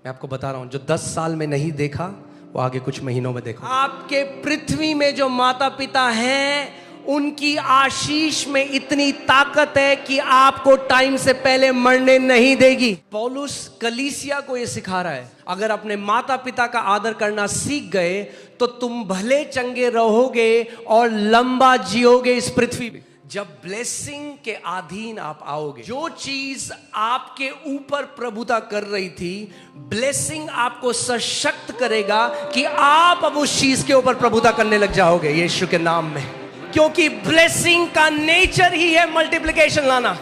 मैं आपको बता रहा हूं, जो 10 साल में नहीं देखा वो आगे कुछ महीनों में देखो। आपके पृथ्वी में जो माता पिता हैं उनकी आशीष में इतनी ताकत है कि आपको टाइम से पहले मरने नहीं देगी। पौलुस कलीसिया को यह सिखा रहा है, अगर अपने माता पिता का आदर करना सीख गए तो तुम भले चंगे रहोगे और लंबा जियोगे इस पृथ्वी में। जब ब्लेसिंग के अधीन आप आओगे, जो चीज आपके ऊपर प्रभुता कर रही थी, ब्लेसिंग आपको सशक्त करेगा कि आप अब उस चीज के ऊपर प्रभुता करने लग जाओगे यीशु के नाम में, क्योंकि ब्लेसिंग का नेचर ही है मल्टीप्लिकेशन लाना।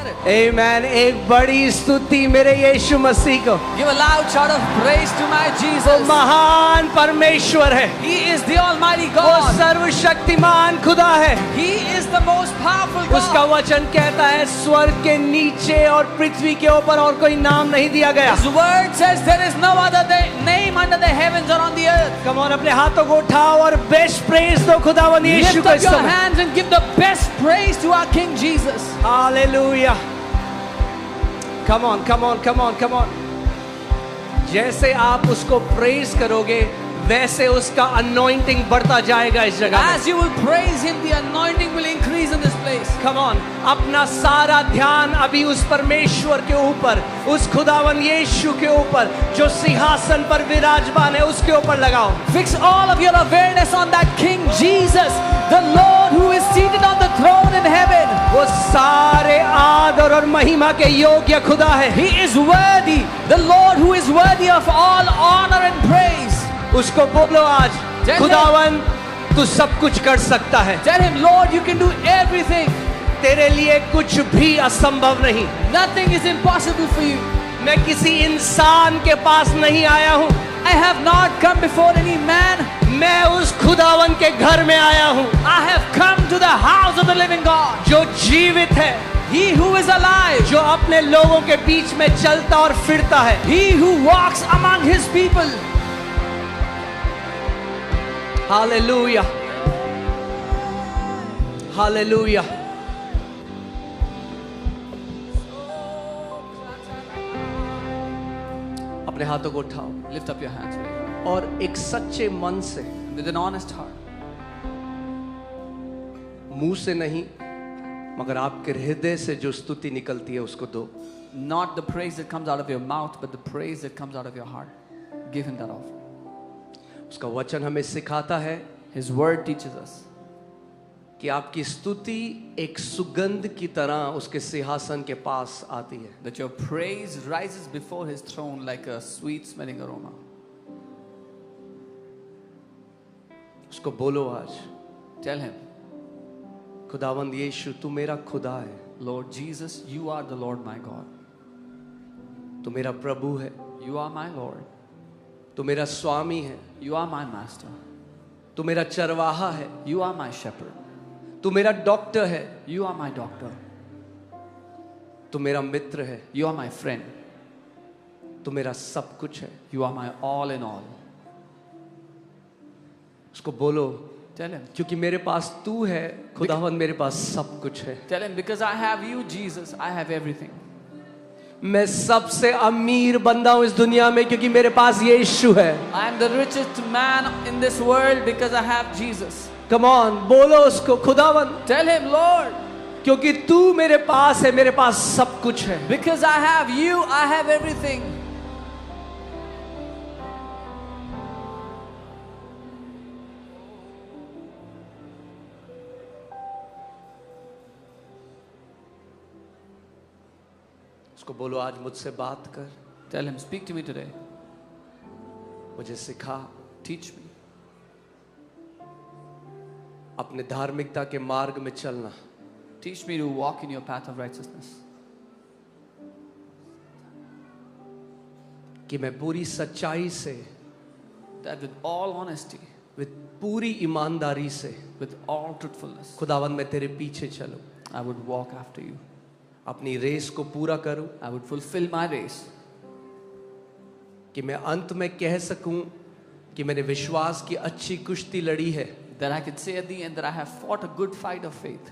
आमेन। एक बड़ी स्तुति मेरे यीशु मसीह को। Give a loud shout of praise to my वो Jesus. महान परमेश्वर है, He is the Almighty वो God. सर्वशक्तिमान खुदा है। He is the most powerful उसका God. वचन कहता है स्वर्ग के नीचे और पृथ्वी के ऊपर और कोई नाम नहीं दिया गया। His word says there is no other name under the heavens or on the earth. कम और अपने हाथों को उठाओ और बेस्ट प्रेज दो खुदावंद यीशु Lift को up इस your समय। hands and give the best praise to our King Jesus. Hallelujah. Come on come on come on come on. जैसे आप उसको प्रेज करोगे वैसे उसका अनॉइंटिंग बढ़ता जाएगा इस जगह में। As you will praise Him, the anointing will increase in this place. Come on, अपना सारा ध्यान अभी उस परमेश्वर के ऊपर, उस खुदावन यीशु के ऊपर जो सिंहासन पर विराजमान है उसके ऊपर लगाओ। Fix all of your awareness on that King Jesus, the Lord who is seated on the throne in heaven. वो सारे आदर और महिमा के योग्य खुदा है। He is worthy, the Lord who is worthy of all honor and praise. उसको बोलो आज, जय खुदावन तू सब कुछ कर सकता है। Tell Him, Lord, you can do everything. तेरे लिए कुछ भी असंभव नहीं। Nothing is impossible for you. मैं किसी इंसान के पास नहीं आया हूँ, I have not come before any man. मैं उस खुदावन के घर में आया हूँ I have come to the house of the living God. जो जीवित है, He who is alive, जो अपने लोगों के बीच में चलता और फिरता है। He who walks among His people. Hallelujah hallelujah. अपने हाथों को उठाओ Lift up your hands with me. और एक सच्चे मन से, With an honest heart. मुंह से नहीं मगर आपके हृदय से जो स्तुति निकलती है उसको दो। Not the praise that comes out of your mouth, but the praise that comes out of your heart. Give Him that offering. उसका वचन हमें सिखाता है His word teaches us कि आपकी स्तुति एक सुगंध की तरह उसके सिंहासन के पास आती है। that your praise rises before His throne like a sweet smelling aroma. उसको बोलो आज, Tell Him, खुदावंद यीशु तू मेरा खुदा है, Lord Jesus, you are the Lord my God. तू मेरा प्रभु है, You are my Lord. तू मेरा स्वामी है, You are my master. तू मेरा चरवाहा है, You are my shepherd. तू मेरा डॉक्टर है, You are my doctor. तू मेरा मित्र है, You are my friend. तू मेरा सब कुछ है। You are my all in all. उसको बोलो, Tell Him. क्योंकि मेरे पास तू है खुदावंद, मेरे पास सब कुछ है। Tell Him, because I have you, Jesus, I have everything. मैं सबसे अमीर बंदा हूं इस दुनिया में क्योंकि मेरे पास यीशु है। I am the richest man in this world because I have Jesus. Come on, बोलो उसको, खुदावंद Tell Him, Lord, क्योंकि तू मेरे पास है, मेरे पास सब कुछ है। because I have you, I have everything. उसको बोलो आज मुझसे बात कर, Tell Him, speak to me today. मुझे सिखा, Teach me. अपने धार्मिकता के मार्ग में चलना। Teach me to walk in your path of righteousness. कि मैं पूरी सच्चाई से, That with all honesty, with पूरी ईमानदारी से with all truthfulness, खुदावंद मैं तेरे पीछे चलूं, I would walk after you. अपनी रेस को पूरा करूं, I would fulfill my race. कि मैं अंत में कह सकूं कि मैंने विश्वास की अच्छी कुश्ती लड़ी है, That I could say at the end that I have fought a good fight of faith.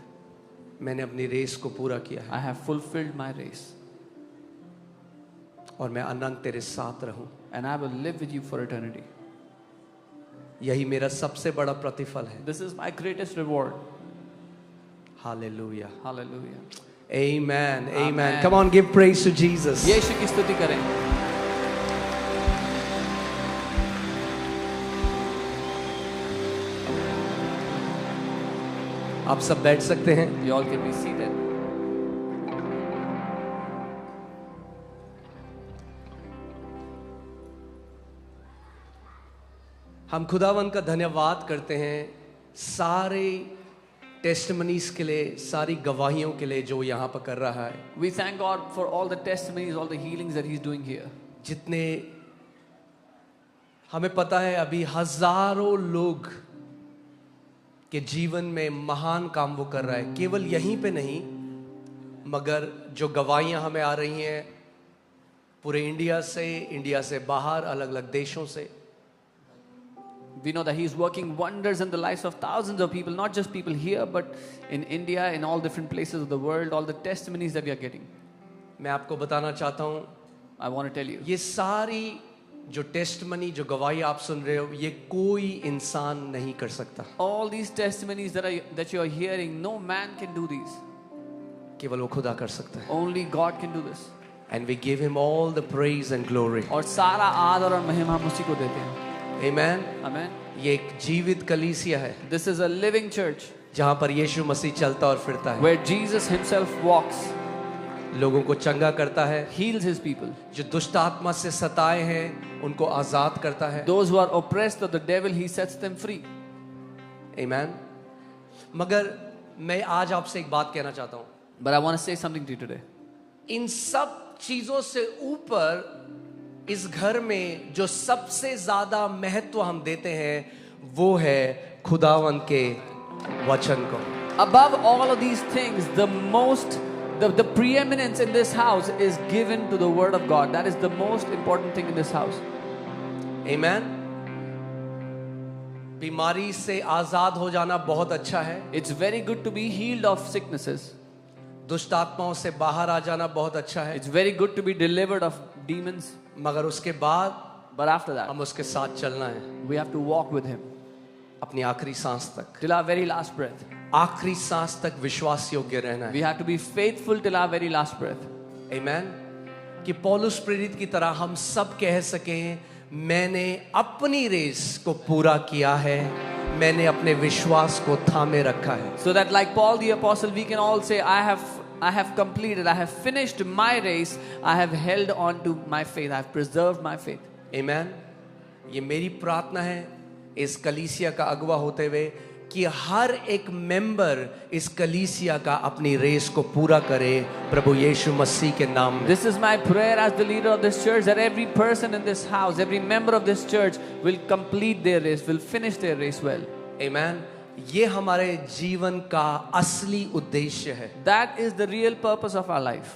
मैंने अपनी रेस को पूरा किया है। I have fulfilled my race. और मैं अनंत तेरे साथ रहूं। and I will live with you for eternity. यही मेरा सबसे बड़ा प्रतिफल है। This is my greatest reward. Hallelujah. Hallelujah. Amen. Amen. Amen. Come on, give praise to Jesus. यीशु की स्तुति करें। आप सब बैठ सकते हैं। You all can be seated. हम खुदावन का धन्यवाद करते हैं सारे टेस्टमनीज के लिए, सारी गवाहियों के लिए जो यहाँ पर कर रहा है। We thank God for all the testimonies, all the healings that He's doing here. जितने हमें पता है अभी हजारों लोग के जीवन में महान काम वो कर रहा है, केवल यहीं पे नहीं मगर जो गवाहियां हमें आ रही हैं पूरे इंडिया से बाहर, अलग अलग देशों से। We know that He's working wonders in the lives of thousands of people, not just people here, but in India, in all different places of the world, all the testimonies that we are getting. मैं आपको बताना चाहता हूँ, I want to tell you, ये सारी जो testimony, जो गवाही आप सुन रहे हो, ये कोई इंसान नहीं कर सकता। all these testimonies that you are hearing, no man can do these. केवल वो खुदा कर सकता है। Only God can do this. And we give him all the praise and glory. और सारा आदर और महिमा हम उसी को देते हैं। Amen. Amen. ये एक जीवित कलीसिया है This is a living church जहाँ पर यीशु मसीह चलता और फिरता है, where Jesus Himself walks, लोगों को चंगा करता है, heals His people. जो दुष्ट आत्मा से सताए हैं उनको आजाद करता है। Those who are oppressed of the devil, He sets them free. Amen. मगर मैं आज आपसे एक बात कहना चाहता हूँ, But I want to say something to you today. इन सब चीजों से ऊपर इस घर में जो सबसे ज्यादा महत्व हम देते हैं वो है खुदावन के वचन को। Above all of these things, the preeminence in this house is given to the Word of God. That is the most important thing in this house. Amen. बीमारी से आजाद हो जाना बहुत अच्छा है, It's very good to be healed of sicknesses. दुष्ट आत्माओं से बाहर आ जाना बहुत अच्छा है, It's very good to be delivered of demons. मगर उसके बाद But after that, हम उसके साथ चलना है we have to walk with Him अपनी आखिरी सांस तक। till our very last breath. आखिरी सांस तक विश्वास योग्य रहना We है। have to be faithful till our very last breath. Amen. कि पौलुस प्रेरित की तरह हम सब कह सकें, मैंने अपनी रेस को पूरा किया है, मैंने अपने विश्वास को थामे रखा है। So that like Paul the apostle, we can all say, I have completed, I have finished my race, I have held on to my faith, I have preserved my faith. Amen. ये मेरी प्रार्थना है इस कलीसिया का अगुवा होते हुए कि हर एक मेंबर इस कलीसिया का अपनी रेस को पूरा करे प्रभु यीशु मसीह के नाम में। This is my prayer as the leader of this church, that every person in this house, every member of this church will complete their race, will finish their race well. Amen. ये हमारे जीवन का असली उद्देश्य है। That is the real purpose of our life.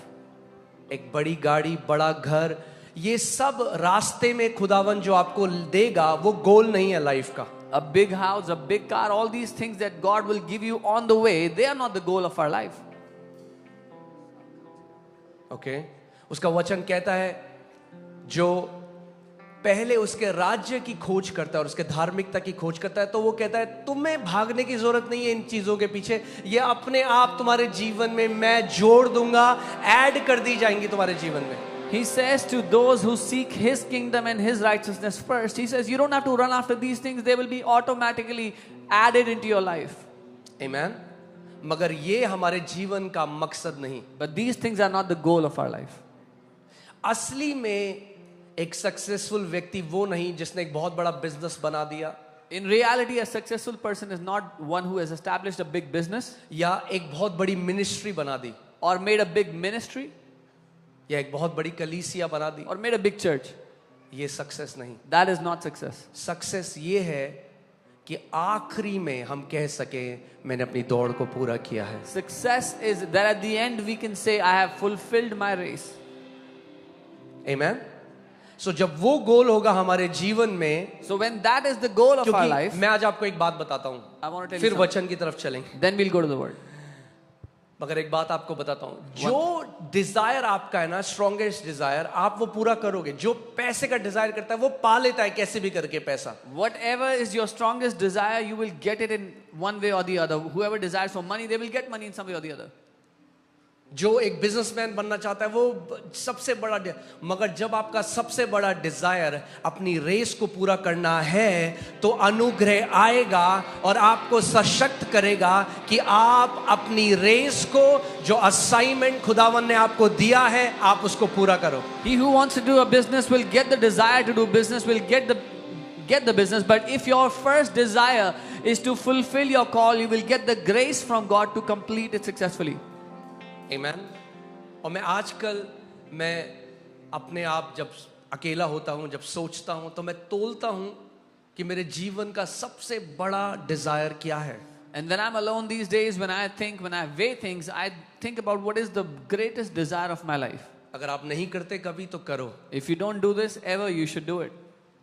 एक बड़ी गाड़ी, बड़ा घर, ये सब रास्ते में खुदावन जो आपको देगा वो गोल नहीं है लाइफ का। A big house, a big car, all these things that God will give you on the way, they are not the goal of our life. Okay? उसका वचन कहता है जो पहले उसके राज्य की खोज करता है और उसके धार्मिकता की खोज करता है, तो वो कहता है तुम्हें भागने की जरूरत नहीं है इन चीजों के पीछे, ये अपने आप तुम्हारे जीवन में मैं जोड़ दूंगा, ऐड कर दी जाएंगी तुम्हारे जीवन में। He says to those who seek His kingdom and His righteousness first, He says you don't have to run after these things, they will be automatically added into your life. Amen. मगर ये हमारे जीवन का मकसद नहीं। But these things are not the goal of our life. असली में एक सक्सेसफुल व्यक्ति वो नहीं जिसने एक बहुत बड़ा बिजनेस बना दिया, In reality, a successful person is not one who has established a big business या एक बहुत बड़ी मिनिस्ट्री बना दी, or made a big ministry या एक बहुत बड़ी कलीसिया बना दी। or made a big church. ये सक्सेस नहीं। That is not success. Success ये है कि आखिरी में हम कह सके मैंने अपनी दौड़ को पूरा किया है। Success is that at the end we can say I have fulfilled my race. Amen. So जब वो गोल होगा हमारे जीवन में, So when that is the goal of our life, क्योंकि मैं आज आपको एक बात बताता हूँ, I want to tell फिर you something. वचन की तरफ चलेंगे। Then we'll go to the word. मगर एक बात आपको बताता हूं, जो डिजायर आपका है ना, स्ट्रॉन्गेस्ट डिजायर, आप वो पूरा करोगे. जो पैसे का डिजायर करता है वो पा लेता है कैसे भी करके पैसा. Whatever is your strongest desire, you will get it in one way or the other. Whoever desires for money, they will get money in some way or the other. जो एक बिजनेसमैन बनना चाहता है वो सबसे बड़ा, मगर जब आपका सबसे बड़ा डिजायर अपनी रेस को पूरा करना है तो अनुग्रह आएगा और आपको सशक्त करेगा कि आप अपनी रेस को, जो असाइनमेंट खुदावन ने आपको दिया है, आप उसको पूरा करो. He who wants to do a business will get the desire to do business, will get the business. But if your first desire is to fulfill your call, you will get the grace from God to complete it successfully. Amen. और मैं आजकल अपने आप जब अकेला होता हूं, जब सोचता हूं, तो मैं तोलता हूं कि मेरे जीवन का सबसे बड़ा डिजायर क्या है. And when I'm alone these days, when I weigh things, I think about what is the greatest desire of my life. अगर आप नहीं करते कभी तो करो. If you don't do this ever, you should do it.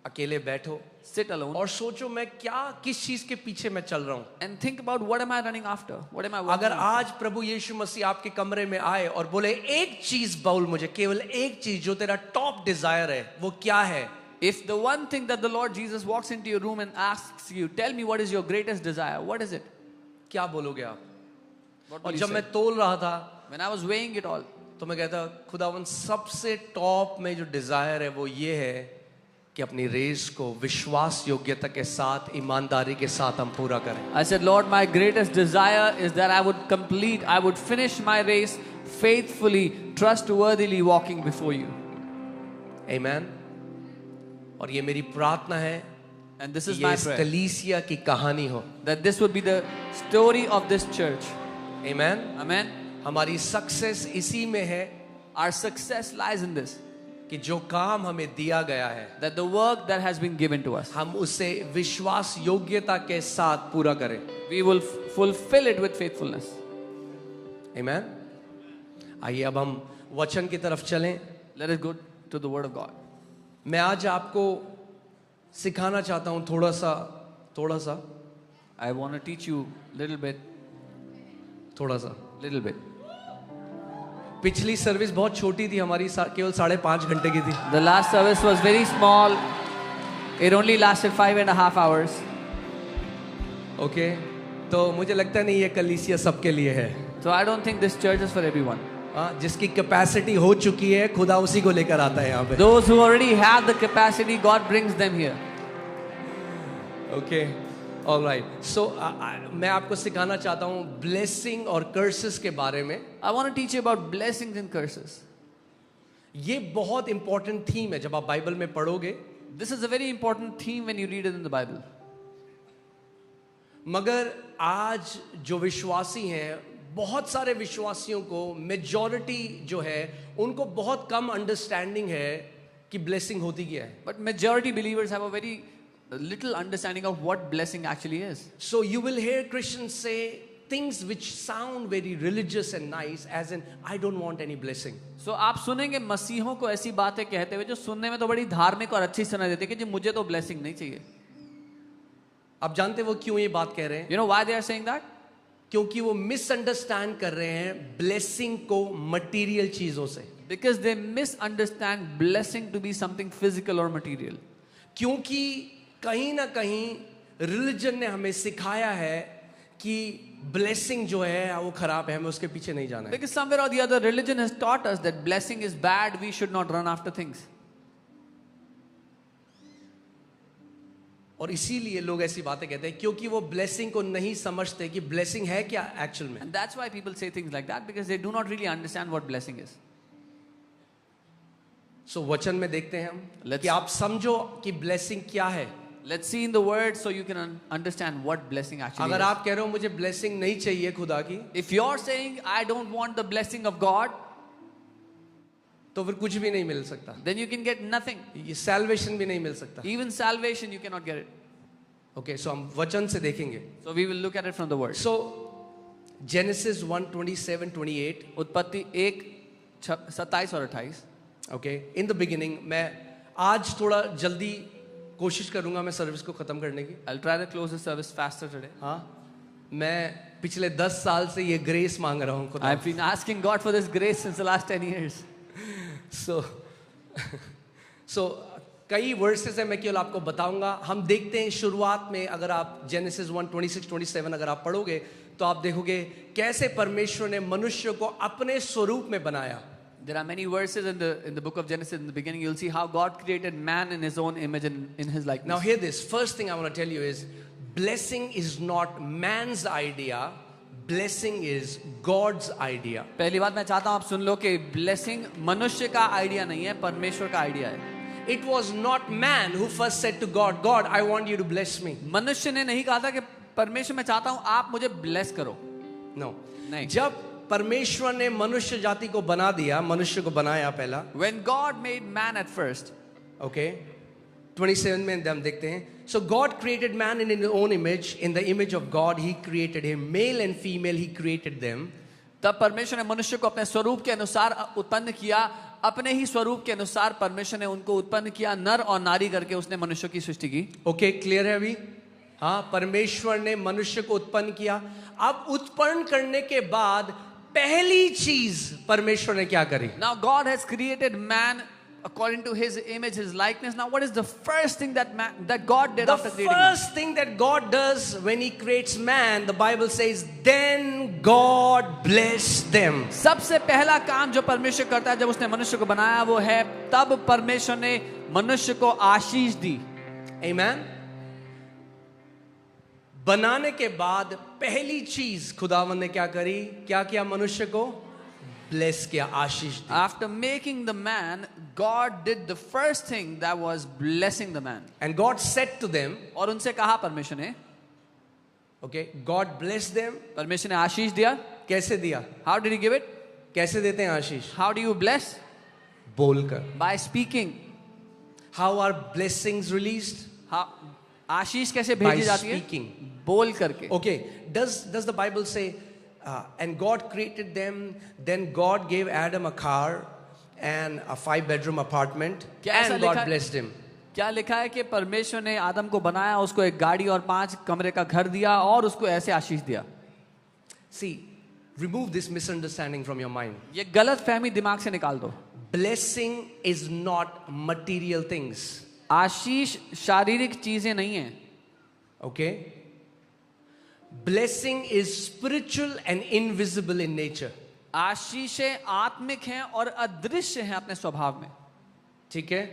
अकेले बैठो, sit alone, और सोचो मैं किस चीज के पीछे मैं चल रहा हूं. and think about what am I running after, what am I working अगर after? आज प्रभु यीशु मसीह आपके कमरे में आए और बोले एक चीज बोल मुझे, केवल एक चीज जो तेरा टॉप डिजायर है, वो क्या है? If the one thing that the Lord Jesus walks into your room and asks you, tell me what is your greatest desire, what is it? क्या बोलोगे आप? What will और you जब say? मैं तोल रहा था, When I was weighing it all, तो मैं कहता, खुदावन सबसे टॉप में जो डिजायर है वो ये है कि अपनी रेस को विश्वास योग्यता के साथ, ईमानदारी के साथ हम पूरा करें. I said, Lord, my greatest desire is that I would finish my race faithfully, trustworthily walking before you. Amen. और ये मेरी प्रार्थना है, And this is ये my इस prayer, कलीसिया की कहानी हो. that this would be the story of this church. Amen. Amen. हमारी सक्सेस इसी में है Our success lies in this, कि जो काम हमें दिया गया है, that the work that has been given to us, हम उसे विश्वास योग्यता के साथ पूरा करें. we will fulfill it with faithfulness. Amen. आइए अब हम वचन की तरफ चलें. Let us go to the word of God. मैं आज आपको सिखाना चाहता हूं थोड़ा सा I want to teach you little bit. पिछली सर्विस बहुत छोटी थी हमारी, केवल 5.5 घंटे की थी. The last service was very small. It only lasted 5.5 hours. Okay, तो मुझे लगता नहीं ये कलीसिया सबके लिए है. So I don't think this church is for everyone. जिसकी कैपेसिटी हो चुकी है, खुदा उसी को लेकर आता है यहाँ पे. Those who already have the capacity, God brings them here. Okay, alright. So मैं आपको सिखाना चाहता हूँ ब्लेसिंग और कर्सेस के बारे में. I want to teach you about blessings and curses. ये बहुत इंपॉर्टेंट थीम है जब आप बाइबल में पढ़ोगे. This is a very important theme when you read it in the Bible. मगर आज जो विश्वासी हैं, बहुत सारे विश्वासियों को, मेजॉरिटी जो है, उनको बहुत कम अंडरस्टैंडिंग है कि ब्लेसिंग होती क्या है. But majority believers have a very little understanding of what blessing actually is. So you will hear Christians say things which sound very religious and nice, as in I don't want any blessing. So आप सुनेंगे मसीहों को ऐसी बातें कहते हुए जो सुनने में तो बड़ी धार्मिक और अच्छी सुनाई देती है कि जी मुझे तो ब्लेसिंग नहीं चाहिए. आप जानते वो क्यों ये बात कह रहे हैं? You know why they are saying that? क्योंकि वो मिसअंडरस्टैंड कर रहे हैं ब्लेसिंग को मटेरियल चीजों से. Because they misunderstand blessing to be something physical or material. क्योंकि कहीं ना कहीं रिलीजन ने हमें सिखाया है कि ब्लेसिंग जो है वो खराब है, हमें उसके पीछे नहीं जाना है. Because somewhere or the other religion has taught us that blessing is bad, we should not run after things. और इसीलिए लोग ऐसी बातें कहते हैं क्योंकि वो ब्लेसिंग को नहीं समझते कि ब्लेसिंग है क्या एक्चुअल में. And that's why people say things like that, because they do not really understand what blessing is. सो वचन में देखते हैं हम Let's- कि आप समझो कि ब्लेसिंग क्या है. Let's see in the word so you can understand what blessing actually अगर is. आप कह रहे हो मुझे ब्लेसिंग नहीं चाहिए खुदा की, If you're saying I don't want the blessing of God, तो फिर कुछ भी नहीं मिल सकता. then you can get nothing. ये सैल्वेशन भी नहीं मिल सकता. Even salvation you cannot get it. Okay, so हम वचन से देखेंगे. So we will look at it from the word. So genesis 1:27-28. उत्पत्ति 1:27 और 28. Okay, in the beginning. मैं आज थोड़ा जल्दी कोशिश करूंगा मैं सर्विस को खत्म करने की. I'll try to close the service faster today. हाँ, मैं पिछले 10 साल से ये ग्रेस मांग रहा हूँ खुदा। I've been asking God for this grace since the last 10 years. सो कई वर्सेस है, मैं केवल आपको बताऊंगा। हम देखते हैं शुरुआत में, अगर आप जेनेसिस 1:26-27 अगर आप पढ़ोगे तो आप देखोगे कैसे परमेश्वर ने मनुष्य को अपने स्वरूप में बनाया। There are many verses in the book of Genesis. In the beginning, you'll see how God created man in His own image and in His likeness. Now hear this. First thing I want to tell you is, blessing is not man's idea. Blessing is God's idea. पहली बात मैं चाहता हूँ आप सुन लो कि blessing मनुष्य का idea नहीं है, परमेश्वर का आइडिया है। It was not man who first said to God, God, I want you to bless me. मनुष्य ने नहीं कहा था कि परमेश्वर मैं चाहता हूँ आप मुझे bless करो। No. नहीं। जब परमेश्वर ने मनुष्य जाति को बना दिया, मनुष्य को बनाया पहला, When God made man at first, okay, 27 में हम देखते हैं, so God created man in His own image, in the image of God He created him, male and female He created them. तब परमेश्वर ने मनुष्य को अपने स्वरूप के अनुसार उत्पन्न किया, अपने ही स्वरूप के अनुसार परमेश्वर ने उनको उत्पन्न किया, नर और नारी करके उसने मनुष्य की सृष्टि की। ओके, क्लियर है अभी? हाँ, परमेश्वर ने मनुष्य को उत्पन्न किया। अब उत्पन्न करने के बाद पहली चीज परमेश्वर ने क्या करी? Now God has created man according to His image, His likeness. Now what is the first thing that God did after creating man? The first thing that God does when He creates man, the Bible says, then God blessed them. सबसे पहला काम जो परमेश्वर करता है जब उसने मनुष्य को बनाया वो है तब परमेश्वर ने मनुष्य को आशीष दी। Amen. बनाने के बाद पहली चीज खुदावन ने क्या करी? क्या किया? मनुष्य को ब्लेस किया, आशीष दी। After making the man, God did the first thing that was blessing the man. And God said to them, और उनसे कहा परमेश्वर ने, okay, God blessed them. परमेश्वर ने आशीष दिया। कैसे दिया? How did He give it? कैसे देते हैं आशीष? How do you bless? बोलकर। By speaking. How are blessings released? How आशीष कैसे भेजी जाती है? Speaking. बोल करके। Okay, does the Bible say, and God created them, then God gave Adam a car and a 5-bedroom apartment, and God blessed him. क्या लिखा है कि परमेश्वर ने आदम को बनाया, उसको एक गाड़ी और 5 कमरे का घर दिया और उसको ऐसे आशीष दिया। See, remove this misunderstanding from your mind. ये गलत फहमी दिमाग से निकाल दो। Blessing is not material things. आशीष शारीरिक चीजें नहीं है। Okay? Blessing is spiritual and invisible in nature. आशीषें आत्मिक हैं और अदृश्य हैं अपने स्वभाव में। ठीक है?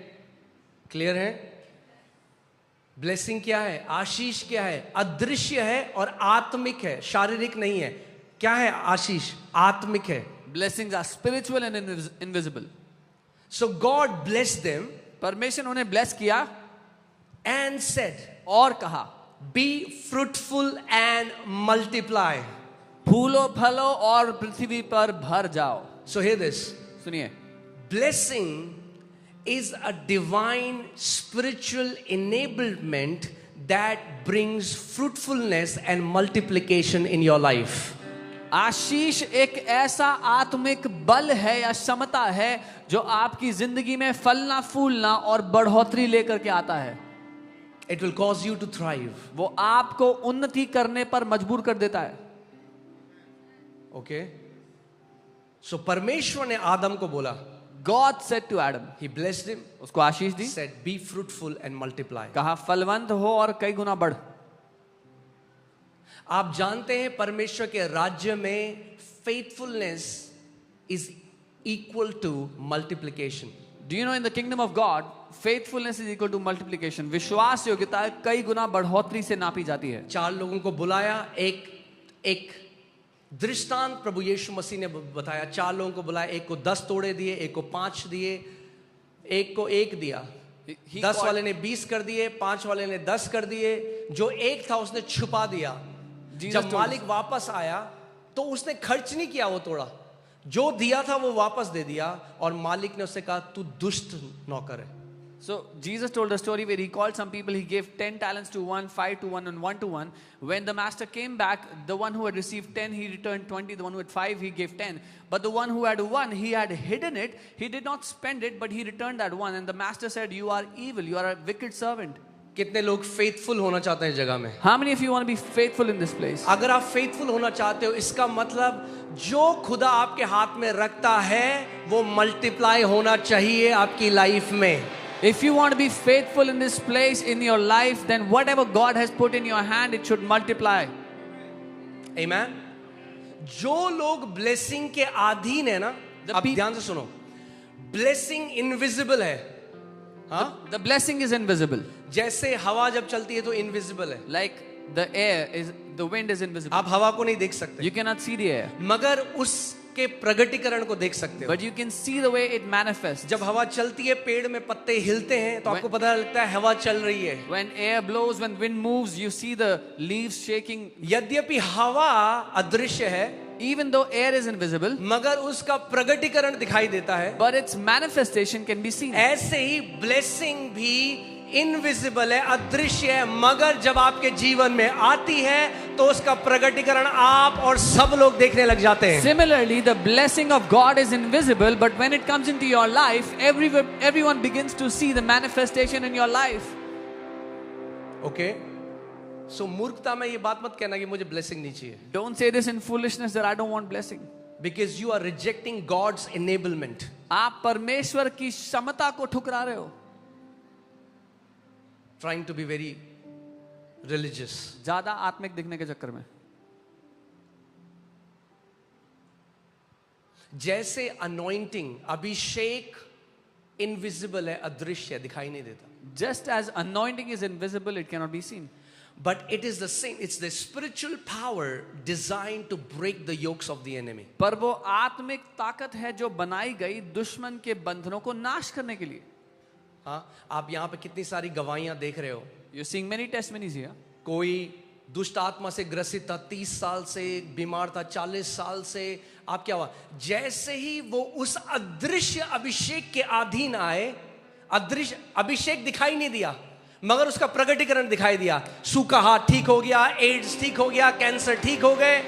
क्लियर है? ब्लेसिंग क्या है? आशीष क्या है? अदृश्य है और आत्मिक है, शारीरिक नहीं है। क्या है आशीष? आत्मिक है। Blessings are spiritual and invisible. So God blessed them. परमेश्वर उन्हें bless किया and said, और कहा, be fruitful and multiply. फूलो फलो और पृथ्वी पर भर जाओ। So hear this. सुनिए, Blessing is a divine spiritual enablement that brings fruitfulness and multiplication in your life. आशीष एक ऐसा आत्मिक बल है या क्षमता है जो आपकी जिंदगी में फलना फूलना और बढ़ोतरी लेकर के आता है। It will cause you to thrive. वो आपको उन्नति करने पर मजबूर कर देता है। Okay? So परमेश्वर ने आदम को बोला, God said to Adam, He blessed him, उसको आशीष दी, said, be fruitful and multiply. कहा फलवंत हो और कई गुना बढ़। आप जानते हैं परमेश्वर के राज्य में faithfulness is equal to multiplication. Do you know in the kingdom of God, faithfulness is equal to multiplication. विश्वास योग्यता कई गुना बढ़ोतरी से नापी जाती है। 4 लोगों को बुलाया, एक दृष्टांत प्रभु यीशु मसीह ने बताया। 4 लोगों को बुलाया, एक को 10 तोड़े दिए, एक को 5 दिए, एक को 1 दिया। 10 वाले ने 20 कर दिए, 5 वाले ने 10 कर दिए। जो 1 था उसने छुपा दिया। जब मालिक वापस आया तो उसने खर्च नहीं किया, वो तोड़ा। जो दिया था वो वापस दे दिया और मालिक ने उससे कहा तू दुष्ट नौकर है। So Jesus told a story where he called some people, he gave 10 talents to one, 5 to one and 1 to one. When the master came back, the one who had received 10, he returned 20. The one who had 5, he gave 10. But the one who had 1, he had hidden it. He did not spend it, but he returned that 1. And the master said, you are evil, you are a wicked servant. कितने लोग faithful होना चाहते हैं जगह में? How many of you want to be faithful in this place? अगर आप faithful होना चाहते हो, इसका मतलब जो खुदा आपके हाथ में रखता है वो मल्टीप्लाई होना चाहिए आपकी लाइफ में. If you want to be faithful in this place in your life, then whatever God has put in your hand, it should multiply. Amen. जो लोग ब्लेसिंग के अधीन है ना, अब ध्यान से सुनो, ब्लेसिंग इनविजिबल है. हाँ, The blessing is invisible. जैसे हवा जब चलती है तो इनविजिबल है. Like the air is, the wind is invisible. आप हवा को नहीं देख सकते, You cannot see the air, मगर उसके प्रगटीकरण को देख सकते हो. but you can see the way it manifests. जब हवा चलती है, पेड़ में पत्ते हिलते हैं तो आपको पता लगता है हवा चल रही है. When air blows, when wind moves, you see the leaves shaking. यद्यपि हवा अदृश्य है, Even though air is invisible, मगर उसका प्रगटीकरण दिखाई देता है. but its manifestation can be seen. ऐसे ही ब्लेसिंग भी इनविजिबल है, अदृश्य है, मगर जब आपके जीवन में आती है तो उसका प्रगटीकरण आप और सब लोग देखने लग जाते हैं. Similarly, the blessing of God is invisible, but when it comes into your life, everyone begins to see the manifestation in your life. Okay, so मूर्खता में ये बात मत कहना कि मुझे ब्लेसिंग नहीं चाहिए. Don't say this in foolishness that I don't want blessing. Because you are rejecting God's enablement. आप परमेश्वर की क्षमता को ठुकरा रहे हो. Trying to be very religious. ज्यादा आत्मिक दिखने के चक्कर में. जैसे अनॉइंटिंग, अभिषेक इनविजिबल है, अदृश्य है, दिखाई नहीं देता. Just as anointing is invisible, it cannot be seen. But it is the same. It's the spiritual power designed to break the yokes of the enemy. पर वो आत्मिक ताकत है जो बनाई गई दुश्मन के बंधनों को नाश करने के लिए. हाँ, आप यहाँ पे कितनी सारी गवाहियां देख रहे हो. You're seeing many testimonies here. कोई दुष्ट आत्मा से ग्रसित था, 30 साल से बीमार था, 40 साल से. आप क्या हुआ? जैसे ही वो उस अदृश्य अभिषेक के अधीन आए, अदृश्य अभिषेक दिखाई नहीं दिया, मगर उसका प्रकटीकरण दिखाई दिया. सूखा हाथ ठीक हो गया, एड्स ठीक हो गया, कैंसर ठीक हो गए.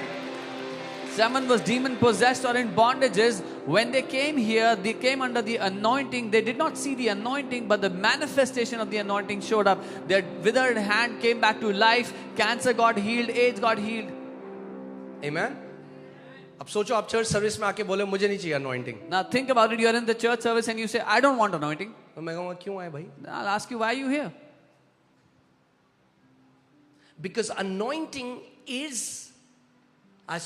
Someone was demon possessed or in bondages. When they came here, they came under the anointing. They did not see the anointing, but the manifestation of the anointing showed up. Their withered hand came back to life. Cancer got healed. AIDS got healed. Amen. अब सोचो, आप church service में आके बोले मुझे नहीं चाहिए anointing. Now think about it. You are in the church service and you say, I don't want anointing. तो मैं कहूँगा क्यों आए भाई? I'll ask you, why are you here? Because anointing is a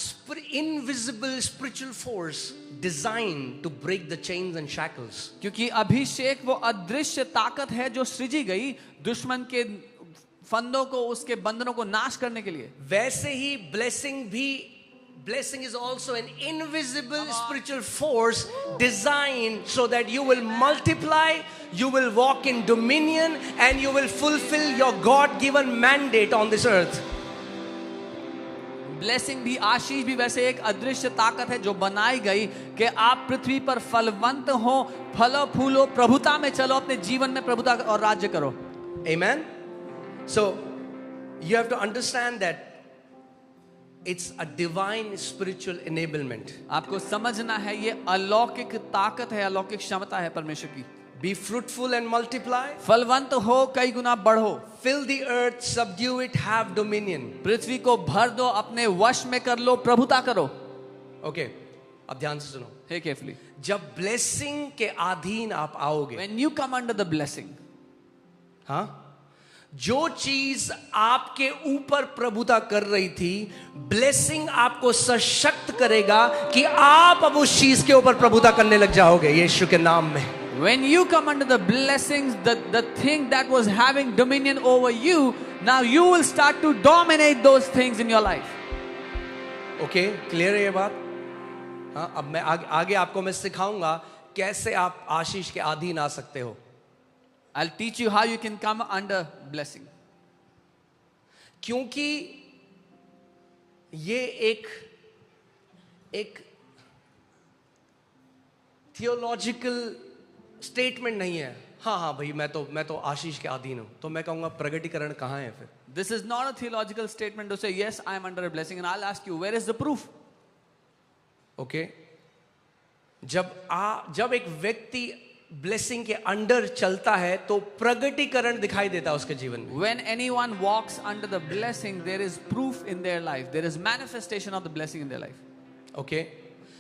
invisible spiritual force designed to break the chains and shackles. क्योंकि अभिषेक वो अदृश्य ताकत है जो सृजी गई दुश्मन के फंदों को, उसके बंधनों को नाश करने के लिए. वैसे ही blessing is also an invisible spiritual force designed so that you will multiply, you will walk in dominion, and you will fulfill your God-given mandate on this earth. Blessing भी, आशीष भी वैसे एक अदृश्य ताकत है जो बनाई गई कि आप पृथ्वी पर फलवंत हो, फलो फूलो, प्रभुता में चलो, अपने जीवन में प्रभुता और राज्य करो. Amen. So you have to understand that it's a divine spiritual enablement. आपको समझना है ये अलौकिक ताकत है, अलौकिक क्षमता है परमेश्वर की. Be fruitful and multiply. फलवंत हो, कई गुना बढ़ो. Fill the earth, subdue it, have dominion. पृथ्वी को भर दो, अपने वश में कर लो, प्रभुता करो. Okay, अब ध्यान से सुनो. Hey carefully. जब blessing के अधीन आप आओगे, When you come under the blessing, हाँ, जो चीज आपके ऊपर प्रभुता कर रही थी, ब्लेसिंग आपको सशक्त करेगा कि आप अब उस चीज के ऊपर प्रभुता करने लग जाओगे यीशु के नाम में. when you come under the blessings, the thing that was having dominion over you, now you will start to dominate those things in your life. Okay, clear है ये बात? हाँ, अब मैं आगे आपको मैं सिखाऊंगा कैसे आप आशीष के अधीन आ सकते हो. I'll teach you how you can come under blessing. क्योंकि ये एक थियोलॉजिकल स्टेटमेंट नहीं है. हाँ भाई, मैं तो आशीष के अधीन हूं. तो मैं कहूंगा प्रगटीकरण कहां है फिर? This is not a theological statement to say yes, I am under a blessing, and I'll ask you, where is the proof? Okay, जब एक व्यक्ति ब्लेसिंग के अंडर चलता है तो प्रगटीकरण दिखाई देता है उसके जीवन में. When anyone walks under the blessing, there is proof in their life. There is manifestation of the blessing in their life. Okay,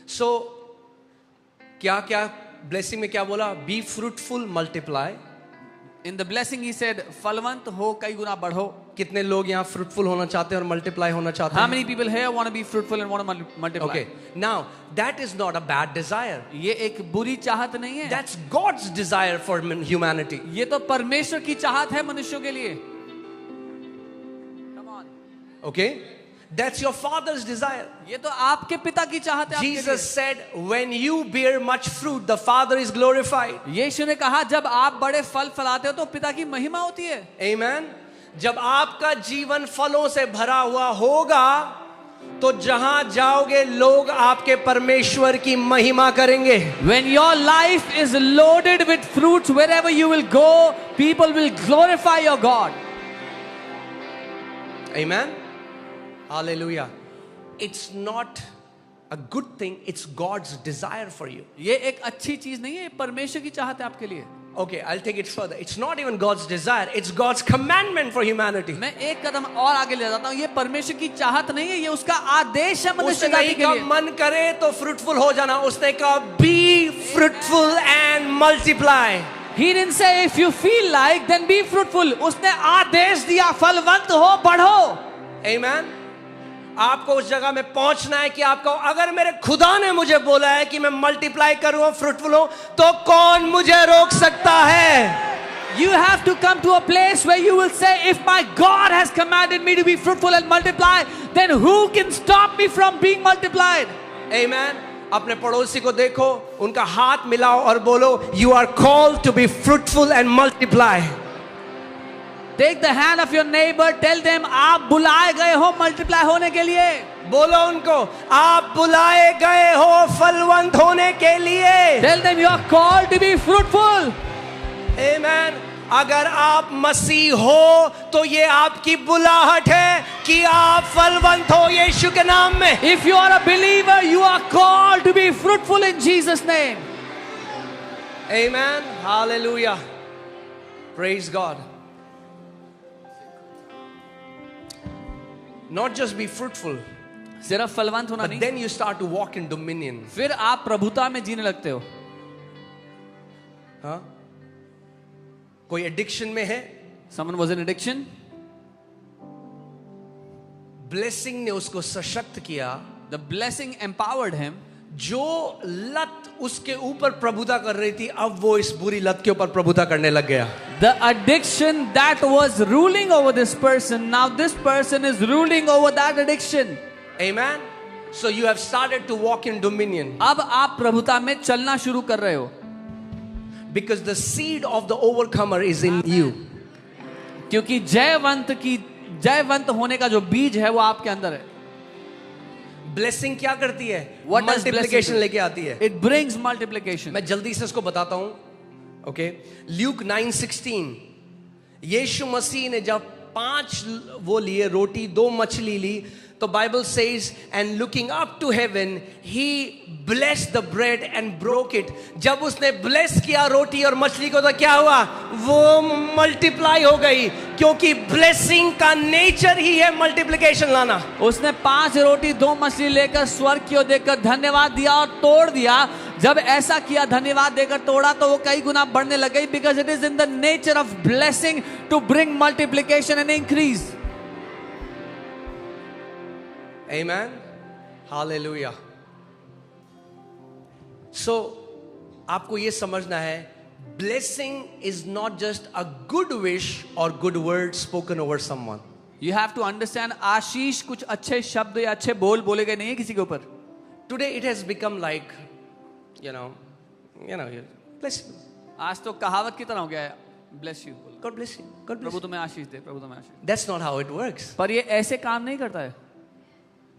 so क्या क्या ब्लेसिंग में क्या बोला? Be fruitful, multiply. In the blessing he said, फलवंत हो, कई गुना बढ़ो. कितने लोग यहाँ फ्रूटफुल होना चाहते हैं और मल्टीप्लाई होना चाहते How हैं? many people here want to be fruitful and want to multiply? Okay, now that is not a bad desire. ये एक बुरी चाहत नहीं है. That's God's desire for humanity. ये तो परमेश्वर की चाहत है मनुष्यों के लिए. Come on. Okay, that's your father's desire. ये तो आपके पिता की चाहत है आपके Jesus लिए. said, when you bear much fruit, the Father is glorified. यीशु ने कहा जब आप बड़े फल फलाते हो तो पिता की महिमा होती है. Amen. जब आपका जीवन फलों से भरा हुआ होगा तो जहां जाओगे लोग आपके परमेश्वर की महिमा करेंगे. When your life is loaded with fruits, wherever you will go, people will glorify your God. Amen. Hallelujah. It's not a good thing, it's God's desire for you. ये एक अच्छी चीज नहीं है, परमेश्वर की चाहत है आपके लिए. Okay, I'll take it further. It's not even God's desire, it's God's commandment for humanity. मैं एक कदम और आगे ले जाता हूँ. ये परमेश्वर की चाहत नहीं है, ये उसका आदेश है मनुष्य उसने जाति नहीं के कहा लिए. मन करे तो फ्रूटफुल हो जाना, उसने कहा be fruitful and multiply. He didn't say if you feel like then be fruitful. उसने आदेश दिया फलवंत हो, बढ़ो. Amen. आपको उस जगह में पहुंचना है कि आपको अगर मेरे खुदा ने मुझे बोला है कि मैं मल्टीप्लाई करूं, फ्रूटफुल हूं, तो कौन मुझे रोक सकता है? You have to come to a place where you will say, if my God has commanded me to be fruitful and multiply, then who can stop me from being multiplied? Amen. अपने पड़ोसी को देखो, उनका हाथ मिलाओ और बोलो, you are called to be fruitful and multiply. Take the hand of your neighbor, tell them आप बुलाए गए हो मल्टीप्लाई होने के लिए. बोलो उनको, आप बुलाए गए हो फलवंत होने के लिए. Tell them you are called to be fruitful. Amen. अगर आप मसीह हो तो ये आपकी बुलाहट है कि आप फलवंत हो यीशु के नाम में. If you are a believer, you are called to be fruitful in Jesus' name. Amen. Hallelujah. Praise God. Not just be fruitful, सिर्फ फलवंत होना but नहीं, then you start to walk in dominion. फिर आप प्रभुता में जीने लगते हो. हाँ? कोई एडिक्शन में है, Someone was in addiction. Blessing ने उसको सशक्त किया. The blessing empowered him. जो लत उसके ऊपर प्रभुता कर रही थी, अब वो इस बुरी लत के ऊपर प्रभुता करने लग गया. The addiction that was ruling over this person, now this person is ruling over that addiction. Amen. So you have started to walk in dominion. अब आप प्रभुता में चलना शुरू कर रहे हो. Because the seed of the overcomer is in you. क्योंकि जयवंत होने का जो बीज है वो आपके अंदर है. ब्लेसिंग क्या करती है? What does multiplication blessing do? लेके आती है. It brings multiplication. मैं जल्दी से इसको बताता हूं. Okay, Luke 9:16. यीशु मसीह ने जब 5 वो लिए रोटी, 2 मछली ली, तो Bible says and looking up to heaven he blessed the bread and broke it. जब उसने ब्लेस किया रोटी और मछली को तो क्या हुआ? वो मल्टीप्लाई हो गई, क्योंकि ब्लेसिंग का नेचर ही है मल्टीप्लिकेशन लाना. उसने 5 रोटी 2 मछली लेकर स्वर्ग की ओर देखकर धन्यवाद दिया और तोड़ दिया. जब ऐसा किया, धन्यवाद देकर तोड़ा, तो वो कई गुना बढ़ने लग गई. Because it is in the nature of blessing to bring multiplication and increase. Amen. Hallelujah. So, आपको ये समझना है, blessing is not just a good wish or good word spoken over someone. You have to understand, आशीष कुछ अच्छे शब्द या अच्छे बोल बोले गए नहीं है किसी के ऊपर. Today it has become like, you know, bless you. आज तो कहावत की तरह हो गया है, bless you. God bless you. God bless Prabhu you. तुम्हें आशीष दे, प्रभु तुम्हें आशीष दे. That's not how it works. पर ये ऐसे काम नहीं करता है.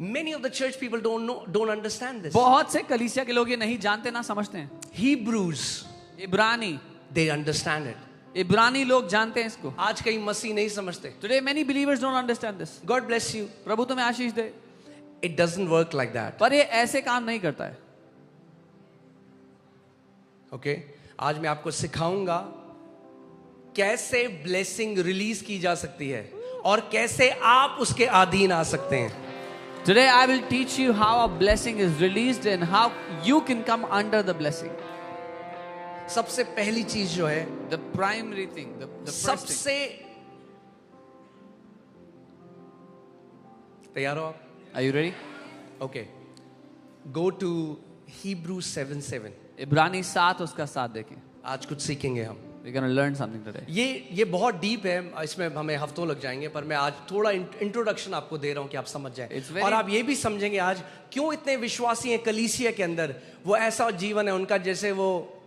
Many of the church people don't understand this. बहुत से कलीसिया के लोग ये नहीं जानते, ना समझते हैं. Hebrews, इब्रानी they understand it. इब्रानी लोग जानते हैं इसको. आज कई मसीह नहीं समझते. Today many believers don't understand this. God bless you. प्रभु तुम्हें आशीष दे. It doesn't work like that. पर ये ऐसे काम नहीं करता है. Okay? आज मैं आपको सिखाऊंगा कैसे ब्लेसिंग रिलीज की जा सकती है और कैसे आप उसके अधीन आ सकते हैं. Today I will teach you how a blessing is released and how you can come under the blessing. सबसे पहली चीज जो है, The primary thing, the first thing. सबसे, तैयार हो आप? Are you ready? Okay, go to Hebrews 7:7. इब्रानी 7 उसका 7 देखें. आज कुछ सीखेंगे हम. We're going to learn something today. ये बहुत डीप है, इसमें हमें हफ्तों लग जाएंगे, पर मैं आज थोड़ा इंट्रोडक्शन आपको दे रहा हूं कि आप समझ जाएं. It's very- और आप ये भी समझेंगे आज क्यों इतने विश्वासी हैं कलीसिया के अंदर. वो ऐसा जीवन है उनका जैसे वो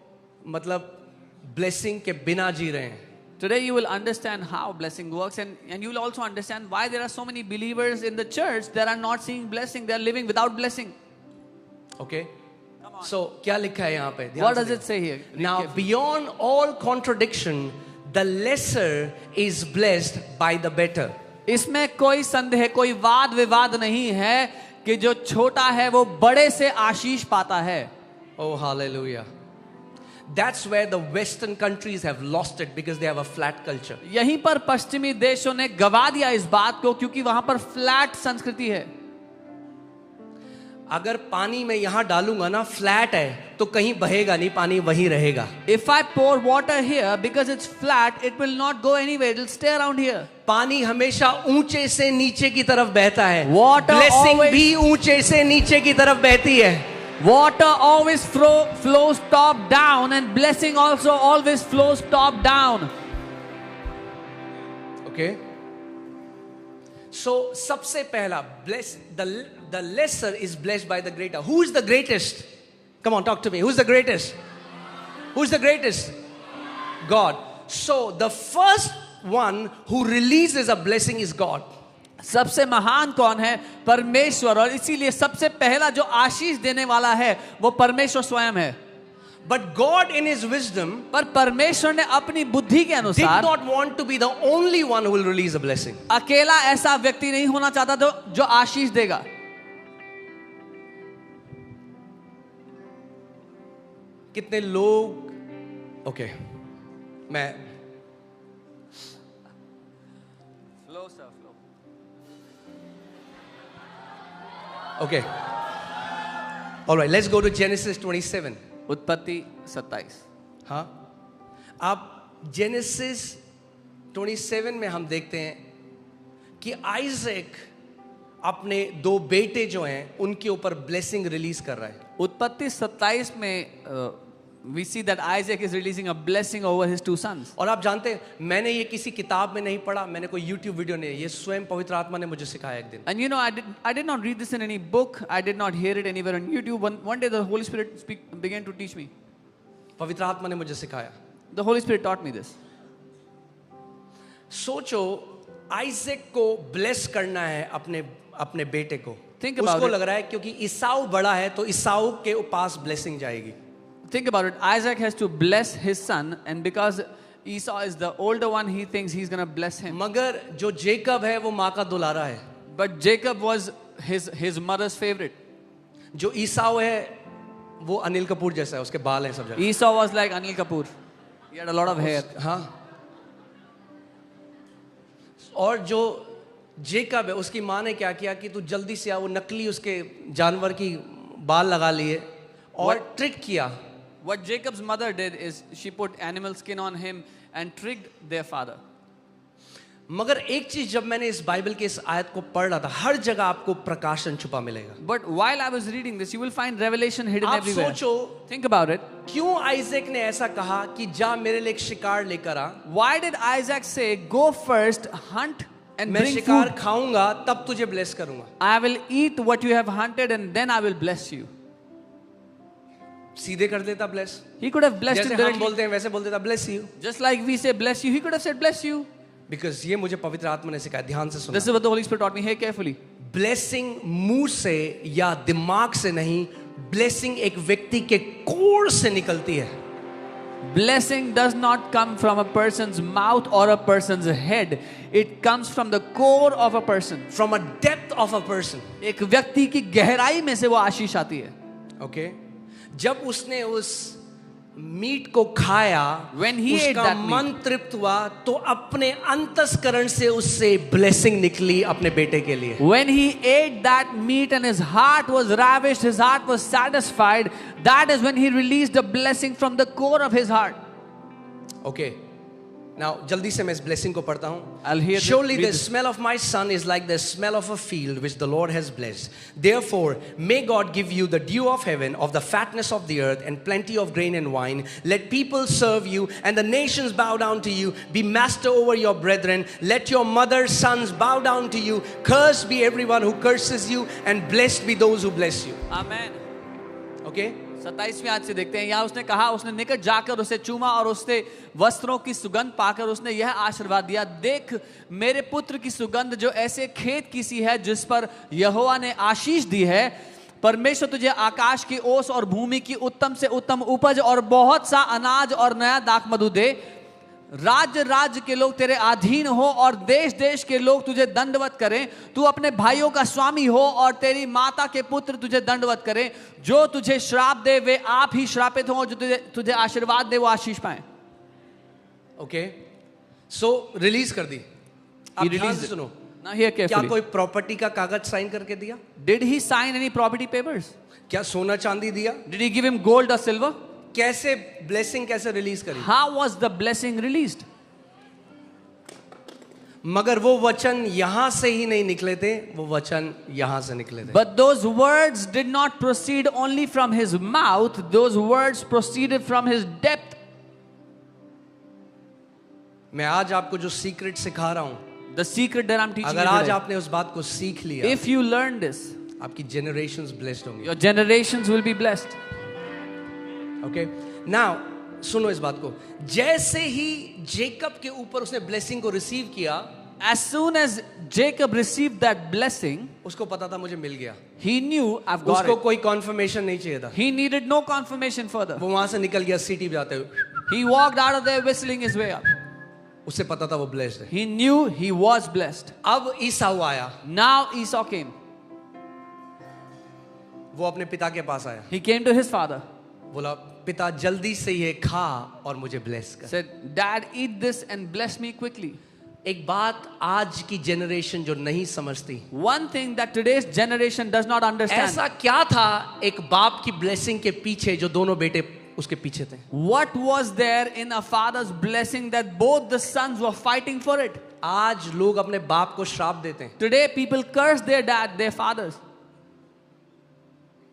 मतलब ब्लेसिंग के बिना जी रहे हैं. Today you will understand how blessing works, and you will also understand why there are so many believers in the church that are not seeing blessing, they are living without blessing. Okay, so क्या लिखा है यहाँ पे? What does it say here? Read Now carefully. beyond all contradiction, the lesser is blessed by the better. इसमें कोई संदेह, कोई वाद विवाद नहीं है कि जो छोटा है वो बड़े से आशीष पाता है. Oh, hallelujah. That's where the Western countries have lost it because they have a flat culture. यहीं पर पश्चिमी देशों ने गवा दिया इस बात को क्योंकि वहां पर फ्लैट संस्कृति है. अगर पानी में यहां डालूंगा ना, फ्लैट है तो कहीं बहेगा नहीं, पानी वहीं रहेगा. If I pour water here because it's flat, it will not go anywhere. It will stay around here. पानी हमेशा ऊंचे से नीचे की तरफ बहता है. Water ब्लेसिंग always- भी ऊंचे से नीचे की तरफ बहती है. Water always flows top down, and blessing also always flows top down. Okay? So सबसे पहला the lesser is blessed by the greater. Who is the greatest? Come on, talk to me. Who's the greatest? Who's the greatest? God. So the first one who releases a blessing is God. सबसे महान कौन है? परमेश्वर. और इसीलिए सबसे पहला जो आशीष देने वाला है वो परमेश्वर स्वयं है. But God in his wisdom पर परमेश्वर ने अपनी बुद्धि के did अनुसार not want to be the only one who will release a blessing. अकेला ऐसा व्यक्ति नहीं होना चाहता जो आशीष देगा. कितने लोग, ओके, मैं Okay. All right, let's go to Genesis 27. उत्पत्ति 27. हाँ, आप जेनेसिस 27 में हम देखते हैं कि आइजैक अपने दो बेटे जो हैं उनके ऊपर ब्लेसिंग रिलीज कर रहा है. उत्पत्ति 27 में we see that Isaac is releasing a blessing over his two sons. और आप जानते हैं, मैंने ये किसी किताब में नहीं पढ़ा, मैंने कोई YouTube वीडियो नहीं, ये स्वयं पवित्र आत्मा ने मुझे सिखाया एक दिन. And you know, I did not read this in any book. I did not hear it anywhere on YouTube. One day the Holy Spirit began to teach me. पवित्र आत्मा ने मुझे सिखाया. The Holy Spirit taught me this. सोचो, Isaac को bless करना है अपने बेटे को. Think about उसको it. लग रहा है क्योंकि ईसाऊ बड़ा है तो ईसाऊ के पास ब्लेसिंग जाएगी. Think about it. Isaac has to bless his son, and because Esau is the older one, he thinks he's going to bless him. मगर जो जेकब है वो माँ का दुलारा है. But Jacob was his mother's favorite. जो ईसाऊ है वो अनिल कपूर जैसा है, उसके बाल हैं सब जगह. Esau was like Anil Kapoor. He had a lot of hair. हाँ. और जो जेकब है उसकी माँ ने क्या किया कि तू जल्दी से आ, वो नकली उसके जानवर की बाल लगा लिए और ट्रिक किया. What Jacob's mother did is she put animal skin on him and tricked their father. मगर एक चीज जब मैंने इस बाइबल के इस आयत को पढ़ रहा था, हर जगह आपको प्रकाशन छुपा मिलेगा. But while I was reading this, you will find revelation hidden आप everywhere. सोचो, Think about it. क्यों आइजैक ने ऐसा कहा कि जा मेरे लिए एक शिकार लेकर आ, Why did Isaac say, go first, hunt and मैं bring शिकार food? खाऊंगा तब तुझे ब्लेस करूंगा. I will eat what you have hunted and then I will bless you. सीधे कर देता bless. He could have blessed जैसे him हम directly. बोलते हैं वैसे बोल देता bless you. Just like we say bless you, he could have said bless you. Because ये मुझे पवित्र आत्मा ने सिखाया. ध्यान से सुनो. This is what the Holy Spirit taught me. Hear carefully. Blessing मुंह से या दिमाग से नहीं, ब्लेसिंग एक व्यक्ति के कोर से निकलती है. Blessing does not come from a person's mouth or a person's head. It comes from the core of a person. From a depth of a person. एक व्यक्ति की गहराई में से वो आशीष आती है. ओके, जब उसने उस मीट को खाया, When he ate उसका that meat, मन तृप्त हुआ, तो अपने अंतस्करण से उससे ब्लेसिंग निकली अपने बेटे के लिए. when he ate that meat and his heart was ravished, his heart was satisfied, that is when he released a blessing from the core of his heart. Okay. Now, जल्दी से मैं इस blessing को पढ़ता हूँ. I'll hear the- Surely read the this. smell of my son is like the smell of a field which the Lord has blessed. Therefore, may God give you the dew of heaven, of the fatness of the earth, and plenty of grain and wine. Let people serve you, and the nations bow down to you. Be master over your brethren. Let your mother's sons bow down to you. Cursed be everyone who curses you, and blessed be those who bless you. Amen. Okay? 27वें आयत से देखते हैं, यहाँ उसने कहा, उसने निकट जाकर उसे चूमा और उससे वस्त्रों की सुगंध पाकर उसने यह आशीर्वाद दिया, देख मेरे पुत्र की सुगंध जो ऐसे खेत की सी है जिस पर यहोवा ने आशीष दी है. परमेश्वर तुझे आकाश की ओस और भूमि की उत्तम से उत्तम उपज और बहुत सा अनाज और नया दाखमधु दे. राज्य राज्य के लोग तेरे अधीन हो और देश देश के लोग तुझे दंडवत करें. तू अपने भाइयों का स्वामी हो और तेरी माता के पुत्र तुझे दंडवत करें. जो तुझे श्राप दे वे आप ही श्रापित हो, जो तुझे आशीर्वाद दे वो आशीष पाए. Okay? So, रिलीज कर दी. He अब ध्यान released से it. सुनो. Now hear क्या carefully. कोई प्रॉपर्टी का कागज साइन करके दिया? Did he sign any property papers? क्या सोना चांदी दिया? Did he give him gold or silver? कैसे ब्लेसिंग कैसे रिलीज करी? How was the blessing released? मगर वो वचन यहां से ही नहीं निकले थे, वो वचन यहां से निकले थे. But those words did not proceed only from his mouth, those words proceeded from his depth. मैं आज आपको जो सीक्रेट सिखा रहा हूं, The secret that I'm teaching अगर you आज today. आपने उस बात को सीख लिया, If you learn this, आपकी जनरेशंस ब्लेस्ड होंगी. your generations will be blessed. Okay? Now सुनो इस बात को. जैसे ही जेकब के ऊपर उसने ब्लेसिंग को रिसीव किया, As soon as Jacob received that blessing, उसको पता था मुझे मिल गया. he knew I've got उसको it. कोई कॉन्फर्मेशन नहीं चाहिए था. He needed no confirmation further. वो वहां से निकल गया सिटी जाते हुए. He walked out of there whistling his way up. उससे पता था वो ब्लेस्ड है. He knew he was blessed. अब ईसाऊ आया, Now Esau came. वो अपने पिता के पास आया, He came to his father. बोला पिता जल्दी से ये खा और मुझे ब्लेस कर. Said, Dad, eat this and bless me quickly. एक बात आज की जनरेशन जो नहीं समझती, One thing that today's generation does not understand. ऐसा क्या था एक बाप की ब्लेसिंग के पीछे जो दोनों बेटे उसके पीछे थे? What was there in a father's blessing that both the sons were fighting for it? आज लोग अपने बाप को श्राप देते हैं. Today people curse their dad, their fathers.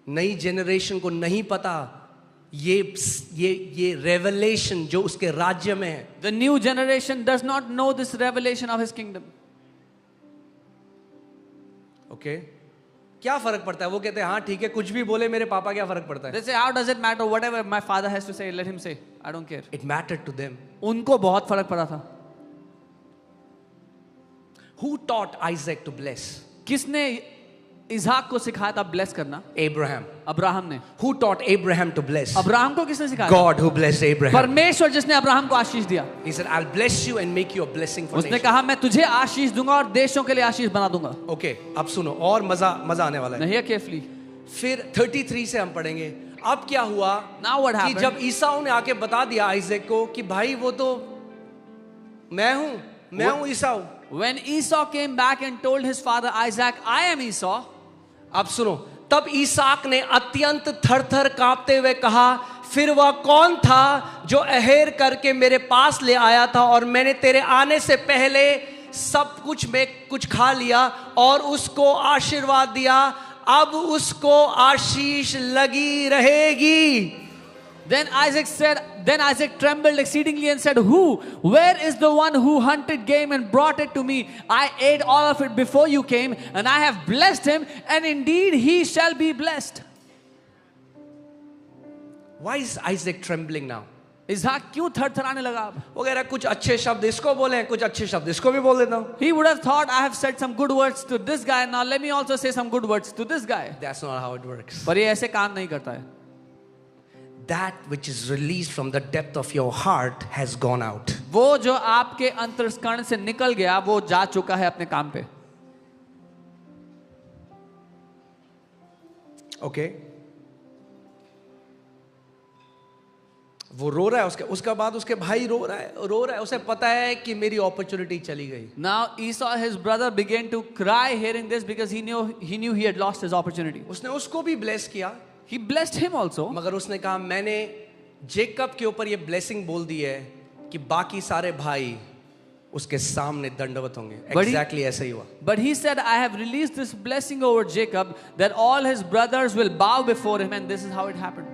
नई जनरेशन को नहीं पता ये रेवलेशन जो उसके राज्य में है. The new generation does not know this revelation of his kingdom. Okay? क्या फर्क पड़ता है? वो कहते हैं हाँ ठीक है, कुछ भी बोले मेरे पापा, क्या फर्क पड़ता है? They say, how does it matter? Whatever my father has to say, let him say. I don't care. It mattered to them. उनको बहुत फर्क पड़ा था. Who taught Isaac to bless? किसने इज़हाक को सिखाया था ब्लेस करना? Abraham. अब्राहम ने. Who taught Abraham to bless? Abraham को किसने सिखाया? God who blessed Abraham. परमेश्वर जिसने अब्राहम को आशीष दिया. He said, I'll bless you and make you a blessing for उसने nations. कहा मैं तुझे आशीष दूंगा और देशों के लिए आशीष बना दूंगा. ओके, अब सुनो और मजा आने वाला है. नहीं केयरफुली. फिर 33 से हम पढ़ेंगे. अब क्या हुआ Now what कि happened? जब ईसाऊ ने आके बता दिया आइजैक को कि भाई वो तो मैं हूं ईसाऊ. When Esau came back and told his father Isaac, I am Esau. अब सुनो, तब ईसाक ने अत्यंत थर-थर कांपते हुए कहा, फिर वह कौन था जो अहेर करके मेरे पास ले आया था और मैंने तेरे आने से पहले सब कुछ में कुछ खा लिया और उसको आशीर्वाद दिया, अब उसको आशीष लगी रहेगी. Then Isaac trembled exceedingly and said, Where is the one who hunted game and brought it to me? I ate all of it before you came, and I have blessed him, and indeed he shall be blessed. Why is Isaac trembling now? इज़हाक क्यों थरथराने लगा अब? वो कह रहा है कुछ अच्छे शब्द इसको बोले, कुछ अच्छे शब्द इसको भी बोल देता हूं. He would have thought, I have said some good words to this guy, now let me also say some good words to this guy. That's not how it works. पर ये ऐसे काम नहीं करता है. That which is released from the depth of your heart has gone out. वो जो आपके अंतर्करण से निकल गया वो जा चुका है अपने काम पे. Okay? वो रो रहा है, उसके बाद उसके भाई रो रहा है, उसे पता है कि मेरी अपॉर्चुनिटी चली गई. Now Esau, his brother, began to cry hearing this because he knew he had lost his opportunity. उसने उसको भी ब्लेस किया, He blessed him also. मगर उसने कहा मैंने जेकब के ऊपर ये ब्लेसिंग बोल दी है कि बाकी सारे भाई उसके सामने दंडवत होंगे. एग्जैक्टली ऐसा ही हुआ. But he said, I have released this blessing over Jacob that all his brothers will bow before him, and this is how it happened.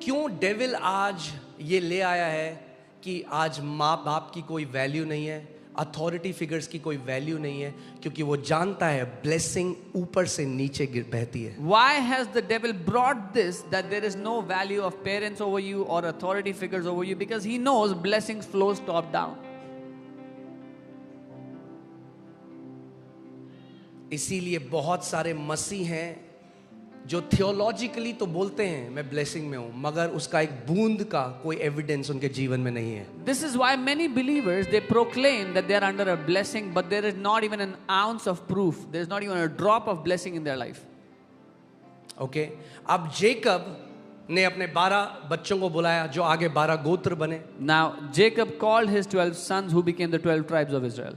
क्यों डेविल आज ये ले आया है कि आज माँ बाप की कोई वैल्यू नहीं है, अथॉरिटी फिगर्स की कोई वैल्यू नहीं है, क्योंकि वो जानता है ब्लेसिंग ऊपर से नीचे बहती है. Why has the devil brought this, that there is no value of parents over you or authority figures over you? Because he knows blessings flows top down. इसीलिए बहुत सारे मसीह हैं जो थियोलॉजिकली तो बोलते हैं मैं ब्लेसिंग में हूं, मगर उसका एक बूंद का कोई एविडेंस उनके जीवन में नहीं है. This is why many believers, they proclaim that they are under a blessing, but there is not even an ounce of proof. There is not even a drop of blessing in their life. Okay, अब Jacob ने अपने 12 बच्चों को बुलाया जो आगे 12 गोत्र बने. Now Jacob called his 12 sons who became the 12 tribes of Israel.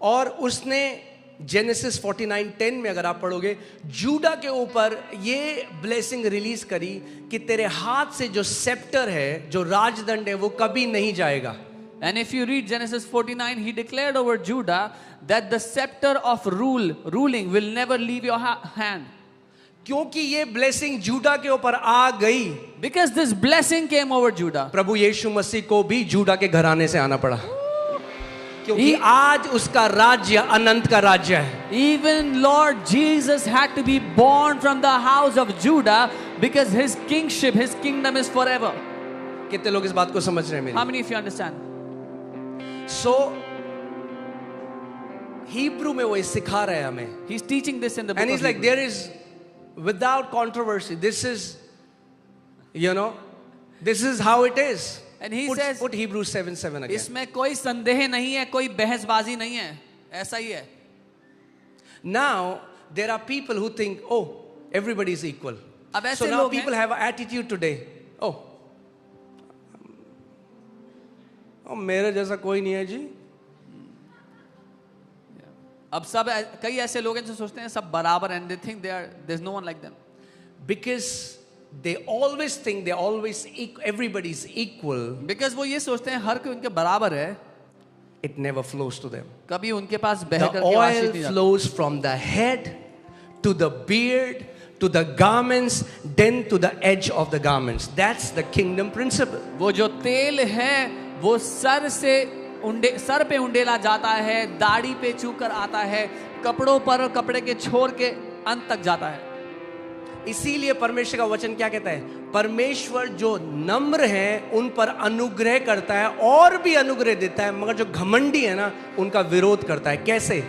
और उसने जेनेसिस 49:10 में अगर आप पढ़ोगे, जूडा के ऊपर ये ब्लेसिंग रिलीज करी कि तेरे हाथ से जो सेप्टर है, जो राजदंड है, वो कभी नहीं जाएगा. And if you read Genesis 49, he declared over Judah that the scepter of ruling will never leave your hand. क्योंकि ये ब्लेसिंग जूडा के ऊपर आ गई. Because this blessing came over Judah. प्रभु यीशु मसीह को भी जूडा के घराने से आना पड़ा, क्योंकि आज उसका राज्य अनंत का राज्य है. Even Lord Jesus had to be born from the house of Judah because his kingship, his kingdom is forever. कितने लोग इस बात को समझ रहे हैं मेरी? How many of you understand? So Hebrew में वो सिखा रहे हैं हमें. He's teaching this in the book And he's of like, Hebrews. there is, without controversy, this is, this is how it is. And he says, put Hebrews 7:7 again. इसमें कोई संदेह नहीं है, कोई बहसबाजी नहीं है, ऐसा ही है. Now there are people who think, oh, everybody is equal. अब ऐसे So now लोग people हैं, have an attitude today. Oh, मेरे जैसा कोई नहीं है जी. अब सब कई ऐसे लोग हैं जो सोचते हैं सब बराबर हैं, they think there's no one like them. Because they always think everybody is equal. Because वो ये सोचते हैं हर कोई उनके बराबर है. It never flows to them. कभी उनके पास बह The करके आशीष oil नहीं जाता. flows from the head to the beard to the garments, then to the edge of the garments. That's the kingdom principle. वो जो तेल है वो सर पे उंडेला जाता है, दाढ़ी पे छूकर आता है, कपड़ों पर और कपड़े के छोर के अंत तक जाता है. इसीलिए परमेश्वर का वचन क्या कहता है? परमेश्वर जो नम्र हैं उन पर अनुग्रह करता है और भी अनुग्रह देता है, मगर जो घमंडी है ना उनका विरोध करता है. कैसे?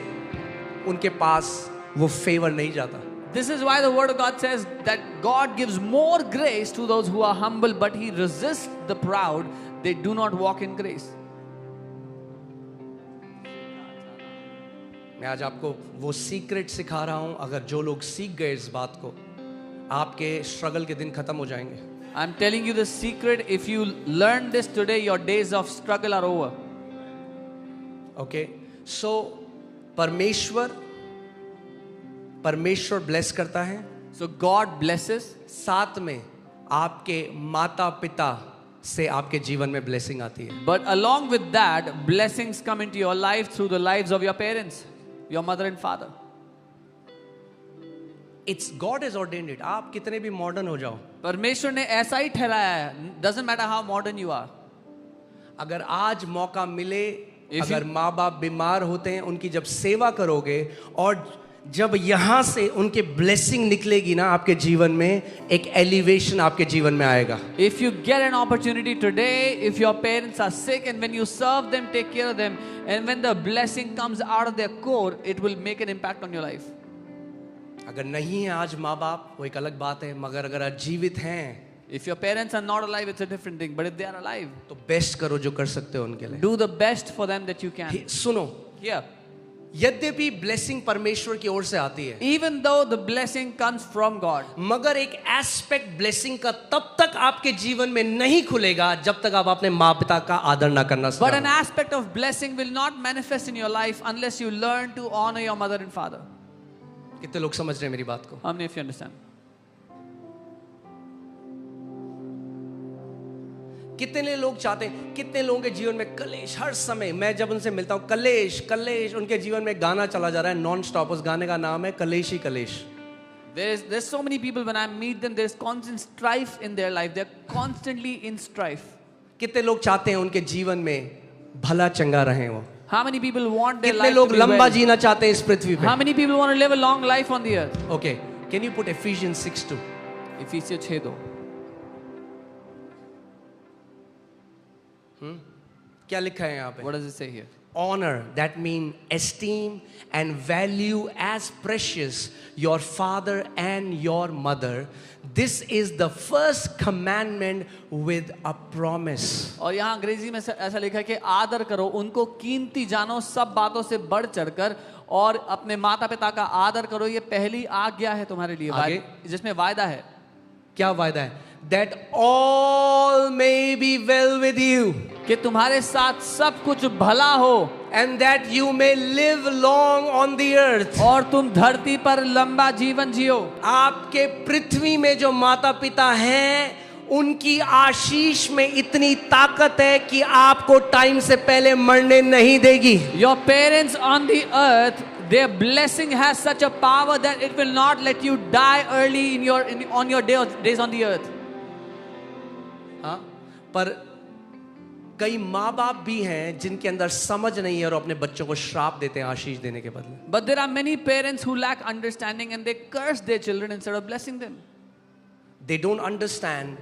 उनके पास वो फेवर नहीं जाता. This is why the word of God says that God gives more grace to those who are humble, but he resists the proud. They do not walk in grace. मैं आज आपको वो सीक्रेट सिखा रहा हूं. अगर जो लोग सीख गए इस बात को, आपके स्ट्रगल के दिन खत्म हो जाएंगे. I'm telling you the secret. If you learn this today, your days of struggle are over. Okay, so परमेश्वर ब्लेस करता है. So God blesses. साथ में आपके माता पिता से आपके जीवन में ब्लेसिंग आती है. But along with that, blessings come into your life through the lives of your parents, your mother and father. It's God has ordained it. आप कितने भी मॉडर्न हो जाओ, परमेश्वर ने ऐसा ही ठहराया है. Doesn't matter how modern you are. अगर आज मौका मिले, If अगर माँ बाप बीमार होते हैं, उनकी जब सेवा करोगे और जब यहां से उनके ब्लेसिंग निकलेगी ना आपके जीवन में, एक एलिवेशन आपके जीवन में आएगा. If you get an opportunity today, if your parents are sick and when you serve them, take care of them, and when the blessing comes out of their core, it will make an impact on your life. अगर नहीं है आज माँ बाप, वो एक अलग बात है, मगर अगर आज जीवित हैं, If your parents are not alive, it's a different thing. But if they are alive, तो बेस्ट करो जो कर सकते हो उनके लिए. do the best for them that you can. सुनो, Here, यद्यपि ब्लेसिंग परमेश्वर की ओर से आती है, even though the blessing comes from God, मगर एक एस्पेक्ट ब्लेसिंग का तब तक आपके जीवन में नहीं खुलेगा जब तक आप अपने माँ पिता का आदर ना करना but an सीखें। aspect of blessing will not manifest in your life unless you learn to honor your mother and father. कितने लोग समझ रहे हैं मेरी बात को? How many of you understand? कितने लोग चाहते हैं, कितने लोगों के जीवन में कलेश हर समय, मैं जब उनसे मिलता हूँ कलेश कलेश, उनके जीवन में गाना चला जा रहा है नॉन स्टॉप, उस गाने का नाम है कलेश ही कलेश। There's so many people when I meet them, there's constant strife in their life. They're constantly in strife. कितने लोग चाहते हैं उनके जीवन में भला चंगा रहे वो? How many people want their कितने life लोग to be लंबा well? जीना चाहते हैं इस पृथ्वी पे? How many people want to live a long life on the earth? Okay, can you put Ephesians 6:2? Ephesians 6:2. क्या लिखा है यहाँ पे? What does it say here? Honor, that mean esteem and value as precious your father and your mother. This is the first commandment with a promise. और यहाँ अंग्रेजी में ऐसा लिखा है कि आदर करो, उनको कीमती जानो सब बातों से बढ़ चढ़कर, और अपने माता पिता का आदर करो, ये पहली आज्ञा है तुम्हारे लिए, आगे? जिसमें वायदा है। क्या वायदा है? That all may be well with you कि तुम्हारे साथ सब कुछ भला हो, and that you may live long on the earth. और तुम धरती पर लंबा जीवन जियो। आपके पृथ्वी में जो माता पिता हैं उनकी आशीष में इतनी ताकत है कि आपको टाइम से पहले मरने नहीं देगी। Your parents on the earth, their blessing has such a power that it will not let you die early on your days on the earth. हाँ, पर कई माँ बाप भी हैं जिनके अंदर समझ नहीं है और अपने बच्चों को श्राप देते हैं आशीष देने के बदले। But there are many parents who lack understanding and they curse their children instead of blessing them. They don't understand.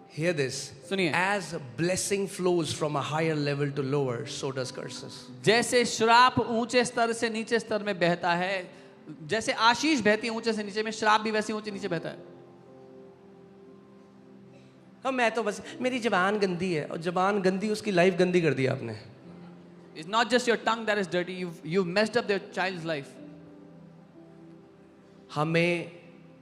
Hear this. सुनिए। As blessing flows from a higher level to lower, so does curses. जैसे श्राप ऊंचे स्तर से नीचे स्तर में बहता है, जैसे आशीष बहती है ऊंचे से नीचे में, श्राप भी वैसे ऊंचे नीचे बहता है। मैं तो बस, मेरी जबान गंदी है, और जबान गंदी, उसकी लाइफ गंदी कर दी आपने। It's not just your tongue that is dirty, you've messed up their child's life. हमें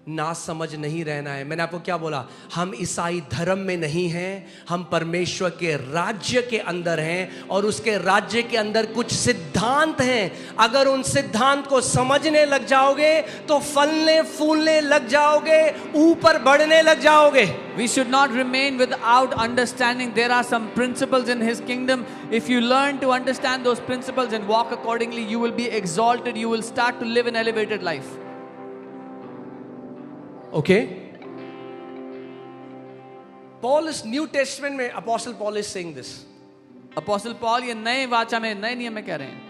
ना समझ नहीं रहना है। मैंने आपको क्या बोला? हम ईसाई धर्म में नहीं हैं, हम परमेश्वर के राज्य के अंदर हैं, और उसके राज्य के अंदर कुछ सिद्धांत हैं। अगर उन सिद्धांत को समझने लग जाओगे तो फलने फूलने लग जाओगे, ऊपर बढ़ने लग जाओगे। We should not remain without understanding. There are some principles in His kingdom. If you learn to understand those principles and walk accordingly, you will be exalted. You will start to live an elevated life. Okay? Paul is New Testament में, Apostle Paul is saying this. Apostle Paul ये नए वाचा में, नए नियम में कह रहे हैं,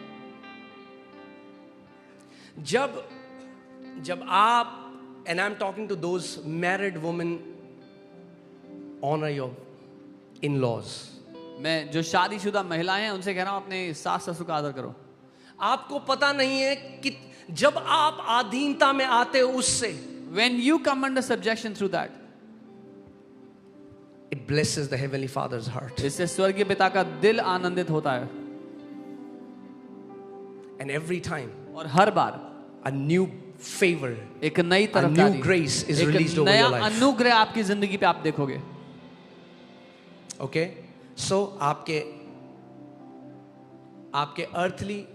जब आप, and I'm talking to those married women, honor your in-laws. मैं जो शादीशुदा महिलाएं हैं उनसे कह रहा हूं, अपने सास ससुर का आदर करो। आपको पता नहीं है कि जब आप अधीनता में आते हो उससे, When you come under subjection through that, it blesses the heavenly Father's heart. इससे स्वर्गीय पिता का दिल आनंदित होता है। And every time और हर बार a new favor, एक नई a new तरफदारी, grace is एक released over नया your life. अनुग्रह आपकी जिंदगी पे आप देखोगे। Okay? So आपके earthly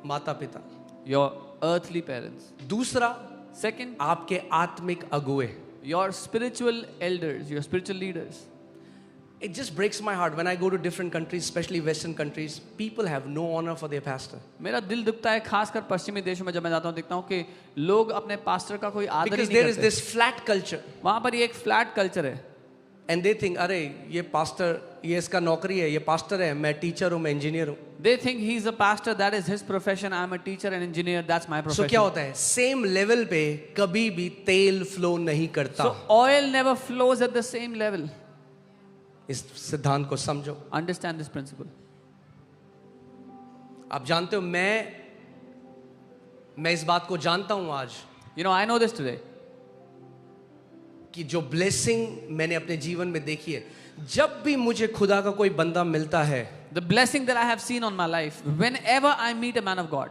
माता पिता, Your earthly parents. दूसरा Second, आपके आत्मिक अगुए। your spiritual elders, your spiritual leaders. It just breaks my heart when I go to different countries, especially Western countries, people have no honor for their pastor. मेरा दिल दुखता है, खासकर पश्चिमी देशों में जब मैं जाता हूँ, देखता हूँ कि लोग अपने पास्टर का कोई आदर ही Because नहीं there is करते। this flat culture. वहाँ पर ये एक फ्लैट कल्चर है, And they think, अरे ये पास्टर, ये इसका नौकरी है, ये पास्टर है, मैं टीचर हूँ, मैं इंजीनियर हूँ। they think he's a pastor, that is his profession, I am a teacher and engineer, that's my So profession. क्या होता है? Same level पे कभी भी तेल फ्लो नहीं करता। So oil never flows at the same level. इस सिद्धांत को समझो। Understand this principle. आप जानते हो, मैं इस बात को जानता हूँ आज, You know, I know this today. कि जो ब्लेसिंग मैंने अपने जीवन में देखी है, जब भी मुझे खुदा का कोई बंदा मिलता है, The blessing that I have seen on my life, whenever I meet a man of God,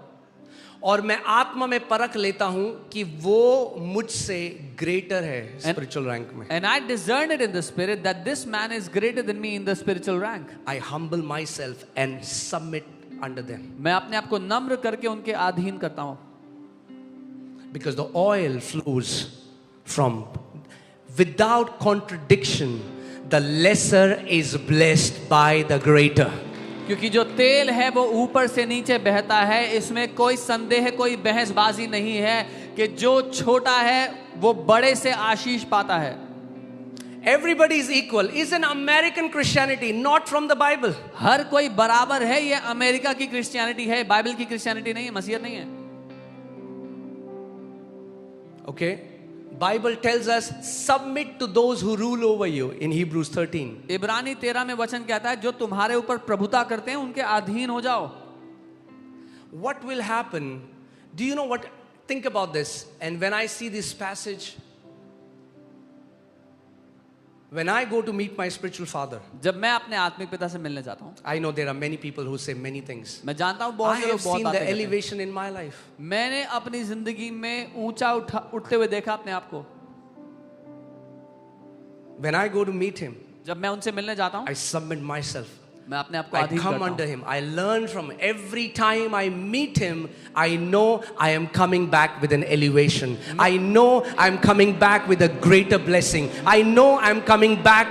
और मैं आत्मा में परख लेता हूं कि वो मुझसे ग्रेटर है स्पिरिचुअल रैंक में. And I discern it in the spirit that this man is greater than me in the spiritual rank. I humble myself and submit under them. मैं अपने आप को नम्र करके उनके अधीन करता हूँ. Because the oil flows from, without contradiction, the lesser is blessed by the greater. क्योंकि जो तेल है वो ऊपर से नीचे बहता है, इसमें कोई संदेह, कोई बहसबाजी नहीं है कि जो छोटा है वो बड़े से आशीष पाता है. Everybody is equal. Is an American Christianity, not from the Bible. हर कोई बराबर है, ये अमेरिका की क्रिश्चियनिटी है, बाइबल की क्रिश्चियनिटी नहीं है, मसीहत नहीं है. Okay? Bible tells us submit to those who rule over you in Hebrews 13. इब्रानी 13 में वचन कहता है जो तुम्हारे ऊपर प्रभुता करते हैं उनके अधीन हो जाओ. What will happen? Do you know what? Think about this. And when I see this passage, when I go to meet my spiritual father, जब मैं अपने आत्मिक पिता से मिलने जाता हूँ, I know there are many people who say many things. मैं जानता हूँ I बहुत से have लोग बहुत seen बातें the करते हैं. elevation in my life. मैंने अपनी जिंदगी में ऊंचा उठते हुए देखा अपने आप को. When I go to meet him, जब मैं उनसे मिलने जाता हूँ, I submit myself. मैं अपने आप को I अधीन come करता under हूँ. him. I learn from him. Every time I meet him, I know I am coming back with an elevation. I know I'm coming back with a greater blessing. I know I'm coming back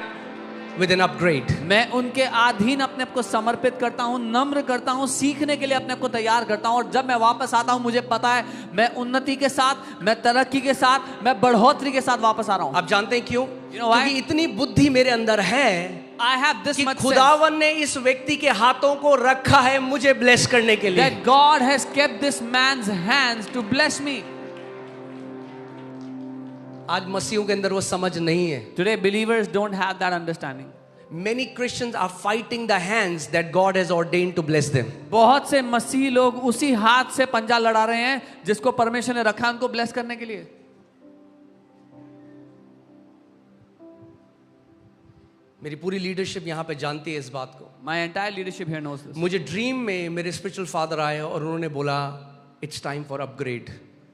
with an upgrade. मैं उनके अधीन अपने आप को समर्पित करता हूँ, नम्र करता हूँ, सीखने के लिए अपने आप को तैयार करता हूँ. और जब मैं वापस आता हूँ मुझे पता है मैं उन्नति के साथ, मैं तरक्की के साथ, मैं बढ़ोतरी के साथ वापस आ रहा हूँ. आप जानते हैं क्यों? You know why? क्योंकि इतनी बुद्धि मेरे अंदर है I have this कि much sense खुदावन ने इस व्यक्ति के हाथों को रखा है मुझे ब्लेस करने के लिए. that God has kept this man's hands to bless me. आज मसीहों के अंदर वो समझ नहीं है. Today believers don't have that understanding. Many Christians are fighting the hands that God has ordained to bless them. बहुत से मसीह लोग उसी हाथ से पंजा लड़ा रहे हैं जिसको परमेश्वर ने रखा उनको ब्लेस करने के लिए. मेरी पूरी लीडरशिप यहाँ पे जानती है इस बात को. My entire leadership here knows this. मुझे ड्रीम में मेरे स्पिरिचुअल फादर आए और उन्होंने बोला it's time for upgrade.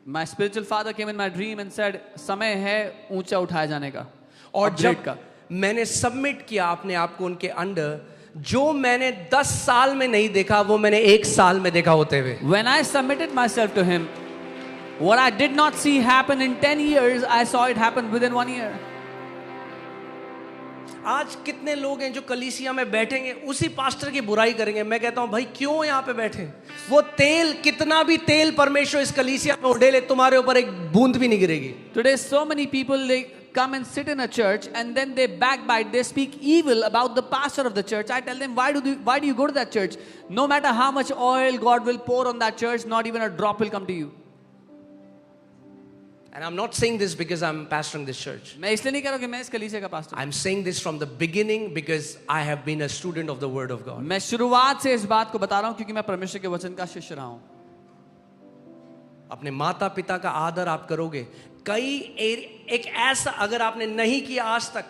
My spiritual father came in my dream and said समय है ऊंचा उठाए जाने का. और Upgrade जब का. मैंने सबमिट किया अपने आप को उनके अंडर, जो मैंने 10 साल में नहीं देखा वो मैंने 1 साल में देखा होते हुए. When I submitted myself to him, what I did not see happen in 10 years, I saw it happen within 1 year. आज कितने लोग हैं जो कलीसिया में बैठेंगे उसी पास्टर की बुराई करेंगे. मैं कहता हूं भाई क्यों यहाँ पे बैठे? वो तेल, कितना भी तेल परमेश्वर इस कलीसिया में उड़ेले तुम्हारे ऊपर एक बूंद भी नहीं गिरेगी. Today so many people, they come and sit in a church and then they backbite, they speak evil about the pastor of the church. I tell them, why do you go to that church? No matter how much oil God will pour on that church, not even a drop will come to you. And I'm not saying this because I'm pastoring this church. मैं इसलिए नहीं कह रहा हूं कि मैं इस कलीसिया का pastor. I'm saying this from the beginning because I have been a student of the word of God. मैं शुरुआत से इस बात को बता रहा हूं क्योंकि मैं परमेश्वर के वचन का शिष्य रहा हूं. अपने माता पिता का आदर आप करोगे. एक ऐसा अगर आपने नहीं किया आज तक,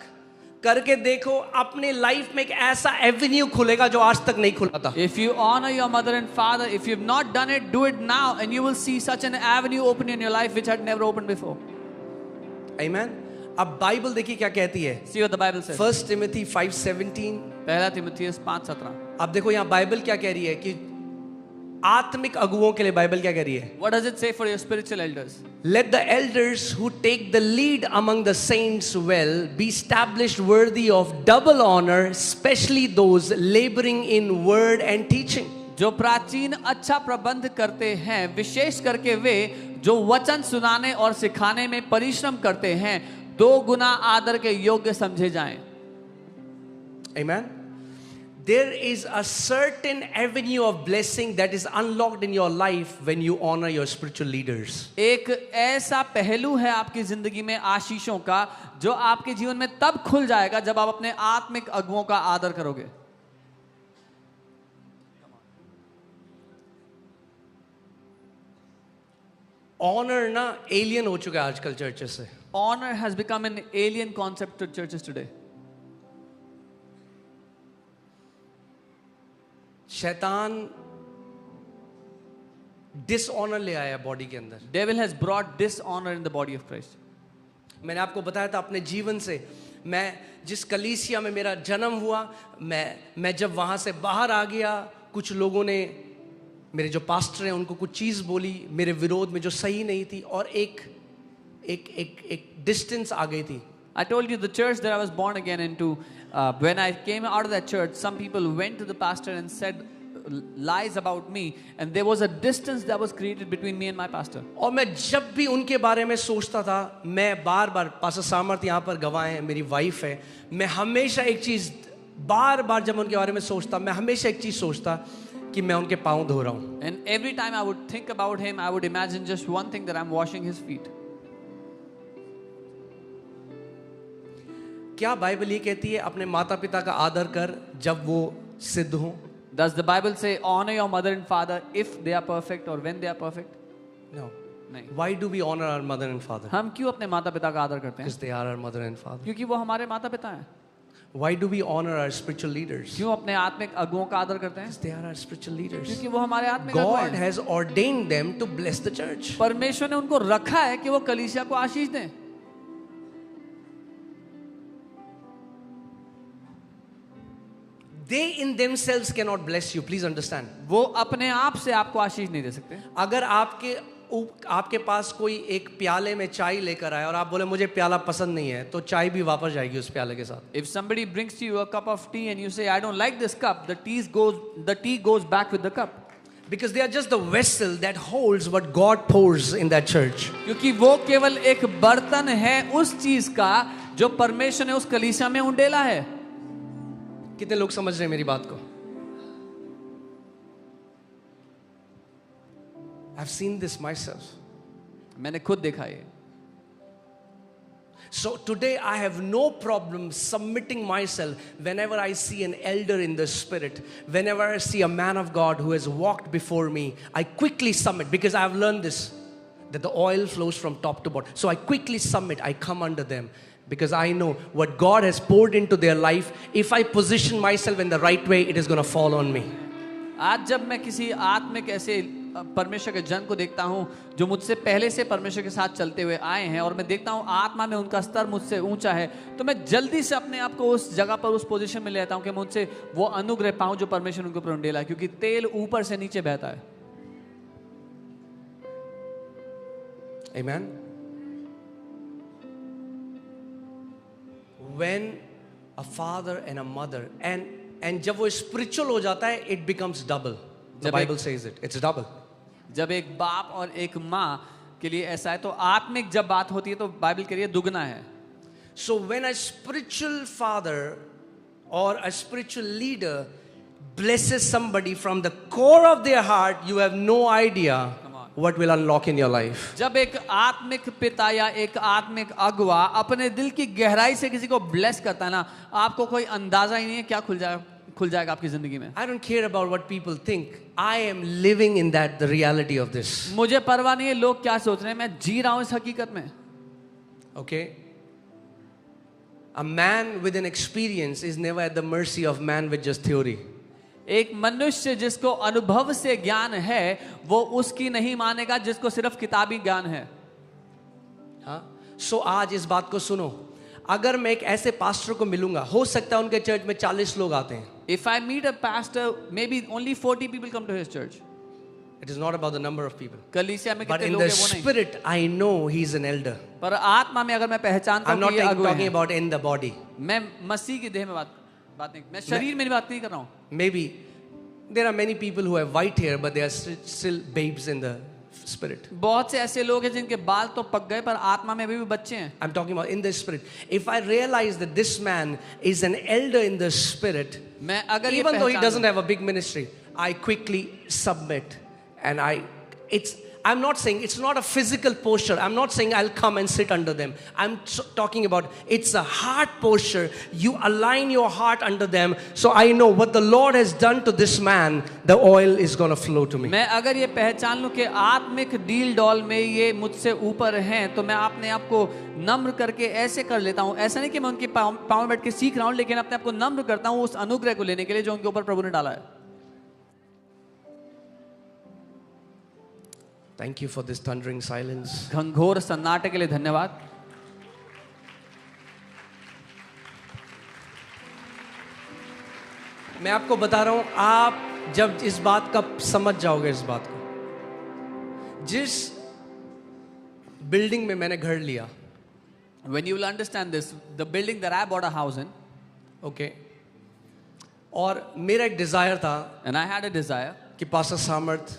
करके देखो, अपने लाइफ में एक ऐसा एवेन्यू खुलेगा जो आज तक नहीं खुला था. If you honor your mother and father, if you've not done it, do it now and you will see such an avenue open in your life which had never opened before. Amen. अब Bible देखिए क्या कहती है. See what the Bible says. 1 Timothy 5:17. पहला तीमुथियुस 5:17. अब देखो यहाँ बाइबल क्या कह रही है कि आत्मिक अगुओं के लिए बाइबल क्या कह रही है. What does it say for your spiritual elders? Let the elders who take the lead among the saints well be established worthy of double honor, especially those laboring in word and teaching. जो प्राचीन अच्छा प्रबंध करते हैं, विशेष करके वे जो वचन सुनाने और सिखाने में परिश्रम करते हैं, 2 गुना आदर के योग्य समझे जाएं. Amen. There is a certain avenue of blessing that is unlocked in your life when you honor your spiritual leaders. एक ऐसा पहलू है आपकी जिंदगी में आशीषों का जो आपके जीवन में तब खुल जाएगा जब आप अपने आत्मिक अगुओं का आदर करोगे. Honor ना alien हो चुका है आजकल चर्चेस से. Honor has become an alien concept to churches today. शैतान डिसऑनर ले आया बॉडी के अंदर। Devil has brought dishonor in the body of Christ. मैंने आपको बताया था अपने जीवन से, मैं जिस कलीसिया में मेरा जन्म हुआ, मैं जब वहाँ से बाहर आ गया, कुछ लोगों ने, मेरे जो पास्टर हैं उनको कुछ चीज़ बोली मेरे विरोध में जो सही नहीं थी, और एक डिस्टेंस आ गई थी। I told you the church that I was born again into, when I came out of that church, some people went to the pastor and said lies about me, and there was a distance that was created between me and my pastor. और मैं जब भी उनके बारे में सोचता था, मैं बार बार, पास्टर सामर्थ यहाँ पर गवाह हैं, मेरी वाइफ है, मैं हमेशा एक चीज़, बार बार जब उनके बारे में सोचता, मैं हमेशा एक चीज़ सोचता कि मैं उनके पाँव धो रहा हूँ। And every time I would think about him, I would imagine just one thing, that I'm washing his feet. क्या बाइबल ये कहती है अपने माता पिता का आदर कर जब वो सिद्ध हो? Does the Bible say honor your mother and father if they are perfect or when they are perfect? No. नहीं. Why do we honor our mother and father? हम क्यों अपने माता पिता का आदर करते हैं? Because they are our mother and father. क्योंकि वो हमारे माता पिता हैं. Why do we honor our spiritual leaders? क्यों अपने आत्मिक अगुओं का आदर करते हैं? Because they are our spiritual leaders. क्योंकि वो हमारे आत्मिक अगुआ God हैं. has ordained them to bless the church. परमेश्वर ने उनको रखा है कि वो कलीसिया को आशीष दें. They in themselves cannot bless you. Please understand. वो अपने आप से आपको आशीष नहीं दे सकते. अगर आपके पास कोई एक प्याले में चाय लेकर आए और आप बोले मुझे प्याला पसंद नहीं है, तो चाय भी वापस जाएगी उस प्याले के साथ. If somebody brings to you a cup of tea and you say I don't like this cup, the tea goes back with the cup. Because they are just the vessel that holds what God pours in that church. क्योंकि वो केवल एक बर्तन है उस चीज का जो परमेश्वर ने उस कलीसिया में उंडेला है. कितने लोग समझ रहे हैं मेरी बात को? I've seen this myself. मैंने खुद देखा ये. So today I have no problem submitting myself whenever I see an elder in the spirit, whenever I see a man of God who has walked before me, I quickly submit, because I have learned this, that the oil flows from top to bottom. So I quickly submit, I come under them, because I know what God has poured into their life. If I position myself in the right way, it is going to fall on me. आज जब मैं किसी आत्मिक ऐसे परमेश्वर के जन को देखता हूँ जो मुझसे पहले से परमेश्वर के साथ चलते हुए आए हैं, और मैं देखता हूँ आत्मा में उनका स्तर मुझसे ऊंचा है, तो मैं जल्दी से अपने आप को उस जगह पर, उस पोजीशन में ले आता हूँ कि मुझसे वो अनुग्रह पाऊं जो परमेश्वर उनके ऊपर उंडेला है, क्योंकि तेल ऊपर से नीचे बहता है. Amen. When a father and a mother, and जब वो spiritual हो जाता है, it becomes double. The Bible says it. It's double. जब एक बाप और एक माँ के लिए ऐसा है, तो आत्मिक जब बात होती है तो बाइबल के लिए दुगना है. So when a spiritual father or a spiritual leader blesses somebody from the core of their heart, you have no idea what will unlock in your life. जब एक आत्मिक पिता या एक आत्मिक अगुआ अपने दिल की गहराई से किसी को ब्लेस करता है ना, आपको कोई अंदाजा ही नहीं है क्या खुल जाएगा आपकी जिंदगी में. I don't care about what people think. I am living in that, the reality of this. मुझे परवाह नहीं है लोग क्या सोच रहे हैं, मैं जी रहा हूं इस हकीकत में. Okay? A man with an experience is never at the mercy of man with just theory. एक मनुष्य जिसको अनुभव से ज्ञान है, वो उसकी नहीं मानेगा जिसको सिर्फ किताबी ज्ञान है. हाँ? So आज इस बात को सुनो. अगर मैं एक ऐसे पास्टर को मिलूंगा, हो सकता है उनके चर्च में 40 लोग आते हैं. If I meet a pastor, maybe only 40 people come to his church. It is not about the number of people. कलीसिया में But कितने in लोग the हैं वो नहीं. spirit, I know he is an elder. पर आत्मा में अगर मैं पहचानता I'm हूँ not कि ये अगुआ talking हैं. about in the body. मैं मसीह की देह में बात नहीं, मैं शरीर में बात नहीं कर रहा हूँ. Maybe there are many people who have white hair, but they are still babes in the spirit. बहुत से ऐसे लोग हैं जिनके बाल तो पक गए पर आत्मा में अभी भी बच्चे हैं. I'm talking about in the spirit. If I realize that this man is an elder in the spirit, मैं अगर ये even though he पहचान doesn't have a big ministry, I quickly submit, and I'm not saying it's not a physical posture. I'm not saying I'll come and sit under them. I'm talking about it's a heart posture. You align your heart under them. So I know what the Lord has done to this man, the oil is going to flow to me. मैं अगर ये पहचान लूं कि आत्मिक deal doll में ये मुझसे ऊपर हैं, तो मैं अपने आप को नम्र करके ऐसे कर लेता हूँ. ऐसा नहीं कि मैं उनके पाँव में बैठ के सीख रहा हूँ, लेकिन अपने आप को नम्र करता हूँ उस अनुग्रह को लेने के लिए जो उनके ऊपर प्रभु ने डाला है. Thank you for this thundering silence. घंघोर सन्नाटे के लिए धन्यवाद. मैं आपको बता रहा हूं, आप जब इस बात का समझ जाओगे, इस बात को, जिस बिल्डिंग में मैंने घर लिया, When you will understand this, the building that I bought a house in, okay, और मेरा एक डिजायर था and I had a desire कि पास्टर सामर्थ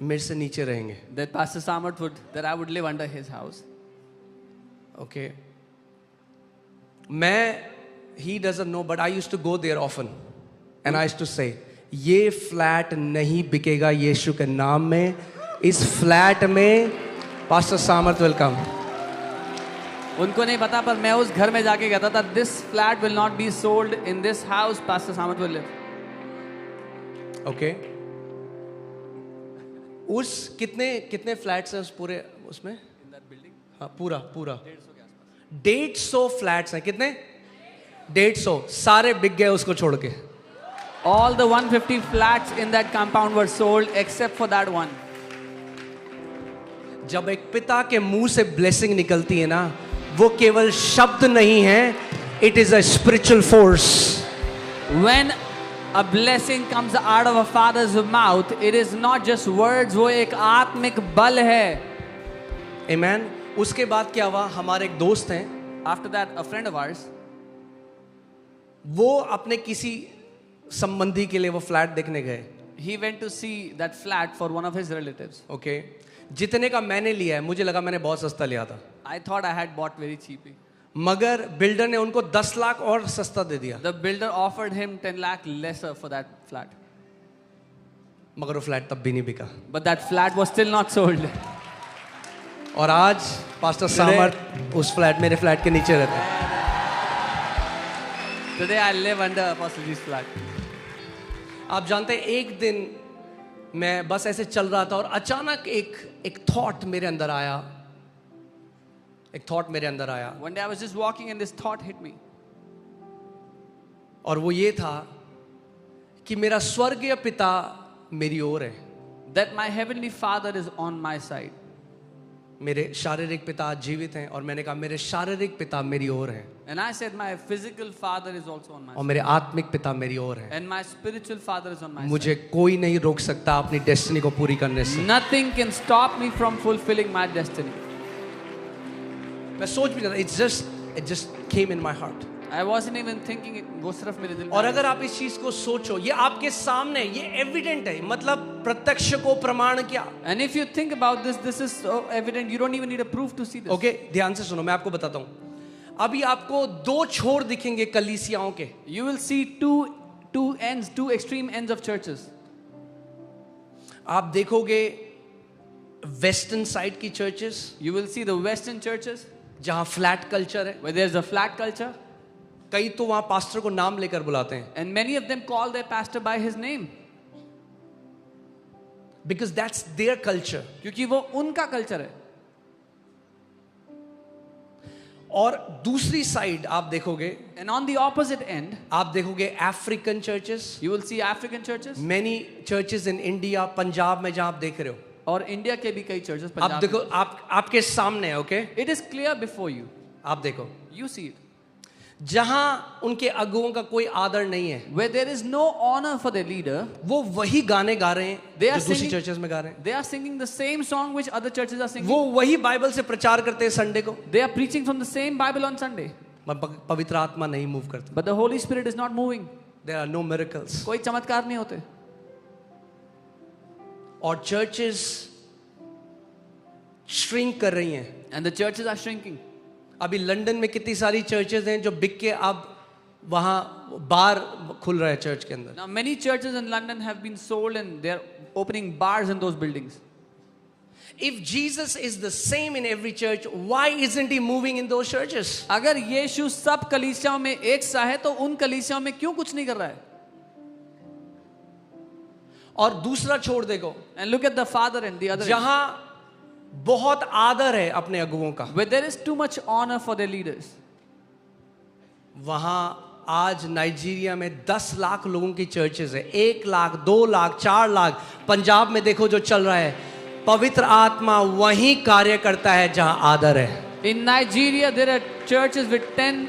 मेरे से नीचे रहेंगे. that Pastor Samarth that I would live under his house. Okay, मैं, he doesn't know, but I used to go there often and I used to say, ये flat नहीं बिकेगा यीशु के नाम में, इस फ्लैट में पास्टर सामर्थ वेलकम. उनको नहीं पता, पर मैं उस घर में जाके कहता था, this flat will not be sold in this house, Pastor Samarth will live. Okay, उस कितने फ्लैट्स हैं उस पूरे उसमें? हाँ, पूरा 150 फ्लैट्स हैं. कितने? 150. सारे बिक गए उसको छोड़ के. All the 150 flats in that compound were sold except for that one. जब एक पिता के मुंह से ब्लेसिंग निकलती है ना, वो केवल शब्द नहीं है, it is a spiritual force. When a blessing comes out of a father's mouth, it is not just words, वो एक आत्मिक बल है. आमेन. उसके बाद क्या हुआ, हमारे एक दोस्त हैं, After that, a friend of ours, वो अपने किसी संबंधी के लिए वो फ्लैट देखने गए. he went to see that flat for one of his relatives. Okay, जितने का मैंने लिया है, मुझे लगा मैंने बहुत सस्ता लिया था, I thought I had bought very cheaply. मगर बिल्डर ने उनको 10 लाख और सस्ता दे दिया. The builder offered him 10 lakh lesser for that flat. मगर वो फ्लैट तब भी नहीं बिका. But that flat was still not sold. और आज पास्टर सामर्थ उस फ्लैट, मेरे फ्लैट के नीचे रहते हैं. Today I live under Apostle G's flat. आप जानते हैं, एक दिन मैं बस ऐसे चल रहा था और अचानक एक थॉट मेरे अंदर आया. One day I was just walking and this thought hit me. और वो ये था कि मेरा स्वर्गीय पिता मेरी ओर है. That my heavenly father is on my side. मेरे शारीरिक पिता आज जीवित हैं, और मैंने कहा मेरे शारीरिक पिता मेरी ओर हैं, And I said my physical father is also on my और side. मेरे आत्मिक पिता मेरी ओर हैं. And my spiritual father is on my मुझे कोई नहीं रोक सकता अपनी डेस्टिनी को पूरी करने side. से. Nothing can stop me from fulfilling my destiny. मैं सोच भी नहीं रहा, it just came in my heart. I wasn't even thinking it. वो सिर्फ मेरे दिल में और आया. अगर आप इस चीज को सोचो, ये आपके सामने, ये एविडेंट है, मतलब प्रत्यक्ष को प्रमाण क्या. And if you think about this, this is so evident. You don't even need a proof to see this. Okay, ध्यान से सुनो, मैं आपको बताता हूं. अभी आपको 2 छोर दिखेंगे कलीसियाओं के. You will see two extreme ends of churches. आप देखोगे वेस्टर्न साइड की churches, You will see the Western churches जहां फ्लैट कल्चर है. where there's a flat culture, कई तो वहां पास्टर को नाम लेकर बुलाते हैं, and many of them call their pastor by his name because that's their culture. क्योंकि वो उनका कल्चर है. और दूसरी साइड आप देखोगे, And on the opposite end, आप देखोगे African churches, you will see African churches, many churches in India, Punjab में जहां आप देख रहे हो. और इंडिया के भी कई churches आप पंजाब देखो, में. आपके सामने है. Okay, It is clear before you. आप देखो, You see it. जहां उनके अगुओं का कोई आदर नहीं है, Where there is no honor for their leader, वो वही गाने गा रहे हैं They are जो दूसरी singing- चर्चेस में गा रहे हैं. they are singing the same song which other churches are singing. वो वही बाइबल से प्रचार करते हैं संडे को, They are preaching from the same Bible on Sunday. मगर पवित्र आत्मा नहीं मूव करता. But the Holy Spirit is not moving. There are no miracles. कोई चमत्कार नहीं होते. और चर्चेस श्रिंक कर रही हैं. And the churches are shrinking. अभी लंदन में कितनी सारी चर्चेस हैं जो बिक के अब वहां बार खुल रहा है चर्च के अंदर. Now many churches in London have been sold and they're opening bars in those buildings. If Jesus is the same in every church, why isn't he moving in those churches? अगर यीशु सब कलीसियाओं में एक सा है तो उन कलीसियाओं में क्यों कुछ नहीं कर रहा है? और दूसरा छोड़ देखो, And look at the father and the other. जहां बहुत आदर है अपने अगुओं का, Where there is too much honor for their leaders. वहां आज नाइजीरिया में 10 लाख लोगों की चर्चेस है. 1 लाख, 2 लाख, 4 लाख. पंजाब में देखो जो चल रहा है, पवित्र आत्मा वहीं कार्य करता है जहां आदर है. In Nigeria, there are churches with 10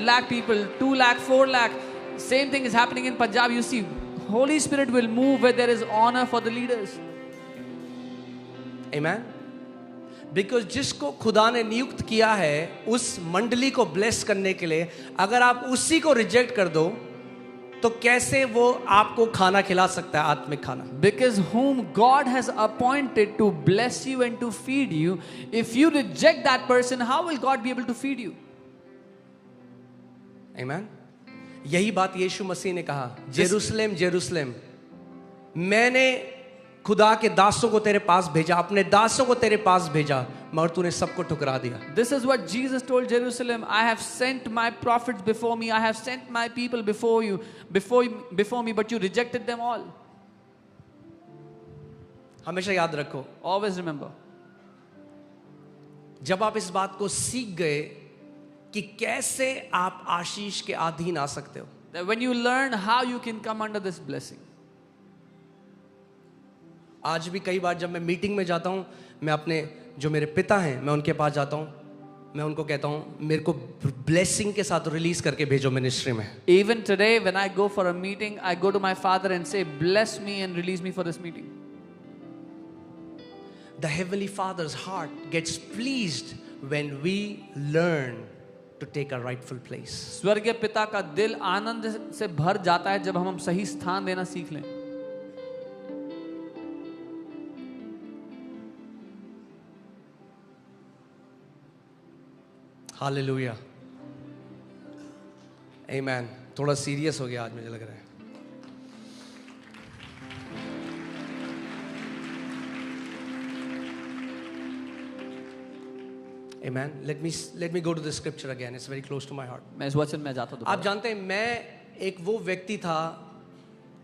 lakh people, 2 lakh, 4 lakh. Same thing is happening in Punjab. You see, Holy Spirit will move where there is honor for the leaders. Amen. Because जिसको खुदा ने नियुक्त किया है उस मंडली को bless करने के लिए, अगर आप उसी को रिजेक्ट कर दो तो कैसे वो आपको खाना खिला सकता है, आत्मिक खाना? Because whom God has appointed to bless you and to feed you, if you reject that person, how will God be able to feed you? Amen. यही बात यीशु मसीह ने कहा, जेरूसलेम जेरूसलेम, मैंने खुदा के दासों को तेरे पास भेजा, अपने दासों को तेरे पास भेजा, मगर तूने सबको ठुकरा दिया. This is what Jesus told Jerusalem. I have sent my prophets before me. I have sent my people before you, before me, but you rejected them all. हमेशा याद रखो, Always remember. जब आप इस बात को सीख गए कि कैसे आप आशीष के अधीन आ सकते हो, That when you learn how you can come under this blessing. आज भी कई बार जब मैं मीटिंग में जाता हूं, मैं अपने जो मेरे पिता हैं मैं उनके पास जाता हूं, मैं उनको कहता हूं मेरे को ब्लेसिंग के साथ रिलीज करके भेजो मिनिस्ट्री में. Even today, when I go for a meeting, I go to my father and say, bless me and release me for this meeting. The Heavenly Father's heart gets pleased when we learn to take our rightful place. स्वर्गीय पिता का दिल आनंद से भर जाता है जब हम सही स्थान देना सीख लें. हालेलुया. आमेन. थोड़ा सीरियस हो गया आज, मुझे लग रहा है. Amen. Let me go to the scripture again. It's very close to my heart. मैं इस वचन में जाता हूँ. आप जानते हैं, मैं एक वो व्यक्ति था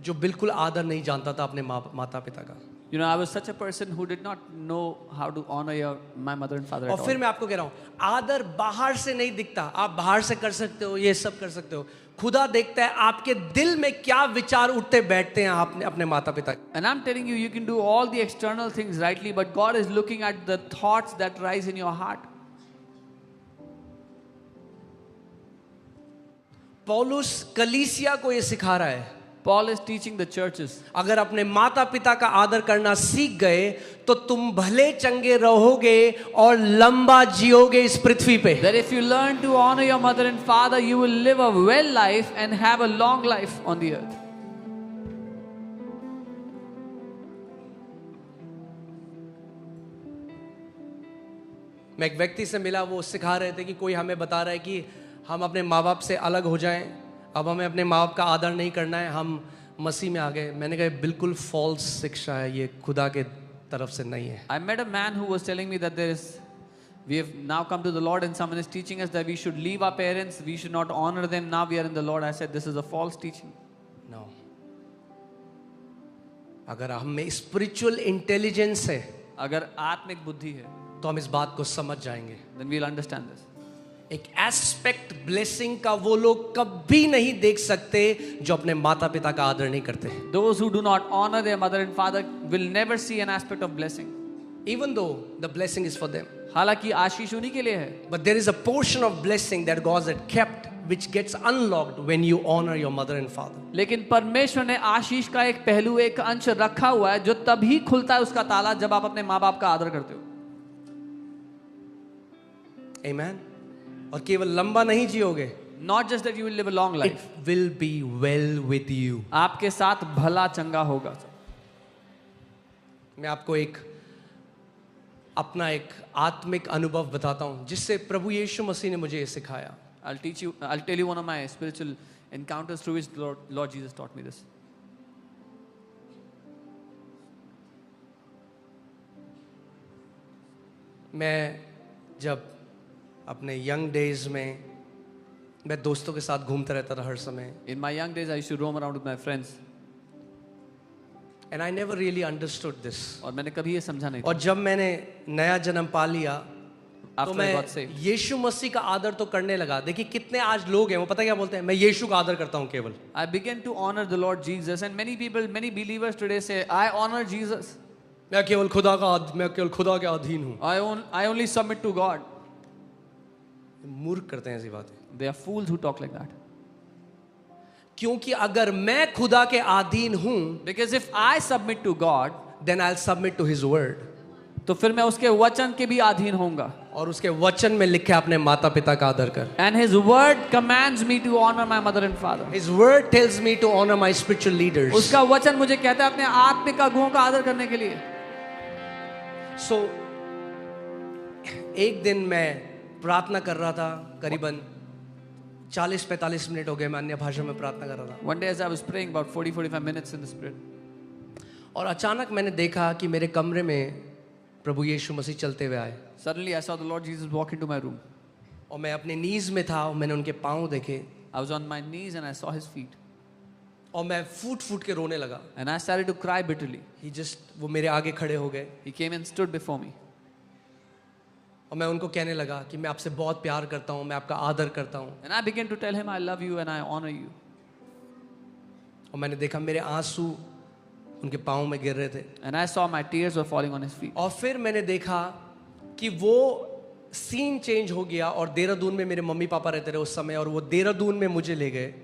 जो बिल्कुल आदर नहीं जानता था अपने माता पिता का. You know, I was such a person who did not know how to honor my mother and father at और all. फिर मैं आपको कह रहा हूँ, आदर बाहर से नहीं दिखता. आप बाहर से कर सकते हो, ये सब कर सकते हो. खुदा देखता है आपके दिल में क्या विचार उठते बैठते हैं आपने अपने माता पिता. And I'm telling you, you can do all the external things rightly, but God is looking at the thoughts that rise in your heart. पौलुस कलीसिया को ये सिखा रहा है. Paul is teaching the churches. अगर अपने माता पिता का आदर करना सीख गए तो तुम भले चंगे रहोगे और लंबा जियोगे इस पृथ्वी पे. That if you learn to honor your mother and father, you will live a well life and have a long life on the earth. मैं एक व्यक्ति से मिला, वो सिखा रहे थे कि कोई हमें बता रहा है कि हम अपने माँ बाप से अलग हो जाएं, अब हमें अपने माँ बाप का आदर नहीं करना है, हम मसीह में आ गए. मैंने कहा बिल्कुल फॉल्स शिक्षा है, ये खुदा के तरफ से नहीं है. I met a man who was telling me that we have now come to the Lord and someone is teaching us that we should leave our parents, we should not honor them, now we are in the Lord. I said this is a false teaching. No. अगर हम में spiritual intelligence है, अगर आत्मिक बुद्धि है, तो हम इस बात को समझ जाएंगे. then we'll understand this. एक एस्पेक्ट ब्लेसिंग का वो लोग कभी नहीं देख सकते जो अपने माता पिता का आदर नहीं करते. Those who do not honor their mother and father will never see an aspect of blessing. Even though the blessing is for them. हालांकि आशीष उन्हीं के लिए है. But there is a portion of blessing that God had kept which gets unlocked when you honor your mother and father. लेकिन परमेश्वर ने आशीष का एक पहलू, एक अंश रखा हुआ है जो तभी खुलता है उसका ताला जब आप अपने माँ बाप का आदर करते हो. Amen. और केवल लंबा नहीं जियोगे. Not just that you will live a long life. It will be well with you. आपके साथ भला चंगा होगा. मैं आपको अपना एक आत्मिक अनुभव बताता हूं जिससे प्रभु यीशु मसीह ने मुझे ये सिखाया. I'll tell you one of my spiritual encounters through which Lord Jesus taught me this. मैं जब अपने यंग डेज में मैं दोस्तों के साथ घूमता रहता था हर समय. In my young days, I used to roam around with my friends. And I never really understood this. और मैंने कभी ये समझा नहीं था. और जब मैंने नया जन्म पा लिया तो After I मैं got saved, यीशु मसीह का आदर तो करने लगा. देखिए कितने आज लोग हैं, वो पता क्या बोलते हैं, मैं यीशु का आदर करता हूँ केवल. I began to honor the Lord Jesus, and many people, many believers today say, I honor Jesus. मैं केवल खुदा के अधीन हूँ। I only submit to God. मूर्ख करते हैं ऐसी बातें, They are fools who talk like that. क्योंकि अगर मैं खुदा के अधीन हूँ, Because if I submit to God, then I'll submit to His word. तो फिर मैं उसके वचन के भी अधीन होऊंगा। और उसके वचन में लिखे अपने माता पिता का आदर कर। And His word commands me to honor my mother and father. His word tells me to honor my spiritual leaders. उसका वचन मुझे कहता है अपने आत्मिक अगुओं का आदर करने के लिए। So एक दिन मैं प्रार्थना कर रहा था, करीबन 40-45 मिनट हो गए, मैं अन्य भाषा में प्रार्थना कर रहा था। One day as I was praying about 40-45 minutes in the spirit. और अचानक मैंने देखा कि मेरे कमरे में प्रभु यीशु मसीह चलते हुए आए। Suddenly I saw the Lord Jesus walk into my room. और मैं अपने नीज में था और मैंने उनके पाँव देखे। I was on my knees and I saw His feet. और मैं फूट के रोने लगा। And I started to cry bitterly. वो मेरे आगे खड़े हो गए। He came and stood before me. और मैं उनको कहने लगा कि मैं आपसे बहुत प्यार करता हूँ, मैं आपका आदर करता हूँ। And I began to tell him I love you and I honor you. और मैंने देखा मेरे आंसू उनके पाँव में गिर रहे थे। And I saw my tears were falling on his feet. और फिर मैंने देखा कि वो सीन चेंज हो गया और देहरादून में मेरे मम्मी पापा रहते रहे उस समय, और वो देहरादून में मुझे ले गए।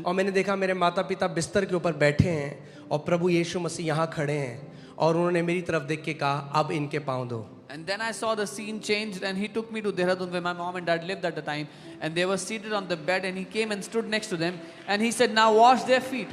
और मैंने देखा मेरे माता पिता बिस्तर के ऊपर बैठे हैं और प्रभु यीशु मसीह यहाँ खड़े हैं, और उन्होंने मेरी तरफ देख के कहा, अब इनके पाँव धो। And then I saw the scene changed and he took me to Dehradun where my mom and dad lived at the time, and they were seated on the bed and he came and stood next to them and he said, now wash their feet.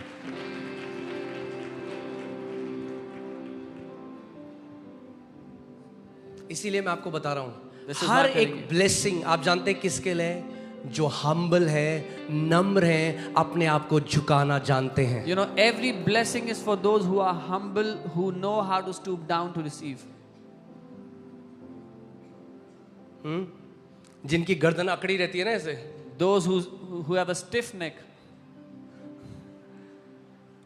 इसीलिए मैं आपको बता रहा हूँ, This is her not telling एक you. Blessing आप जानते हैं किसके लिए? जो हम्बल है, नम्र है, अपने आप को झुकाना जानते हैं। You know, every blessing is for those who are humble, who know how to stoop down to receive. जिनकी गर्दन अकड़ी रहती है ना ऐसे, Those who have a stiff neck,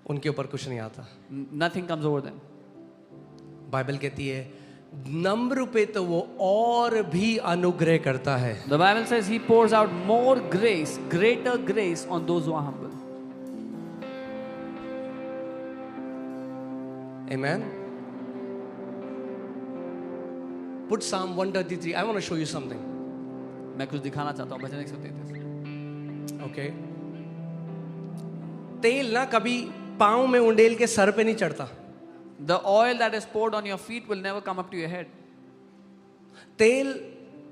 उनके ऊपर कुछ नहीं आता। nothing comes over them. Bible कहती है नम्र पे तो वो और भी अनुग्रह करता है। The Bible says He pours out more grace, greater grace on those who are humble. Amen. Put Psalm 133. I want to show you something. मैं कुछ दिखाना चाहता हूँ भजन 133. Okay. तेल ना कभी पाँव में उंडेल के सर पे नहीं चढ़ता। The oil that is poured on your feet will never come up to your head. तेल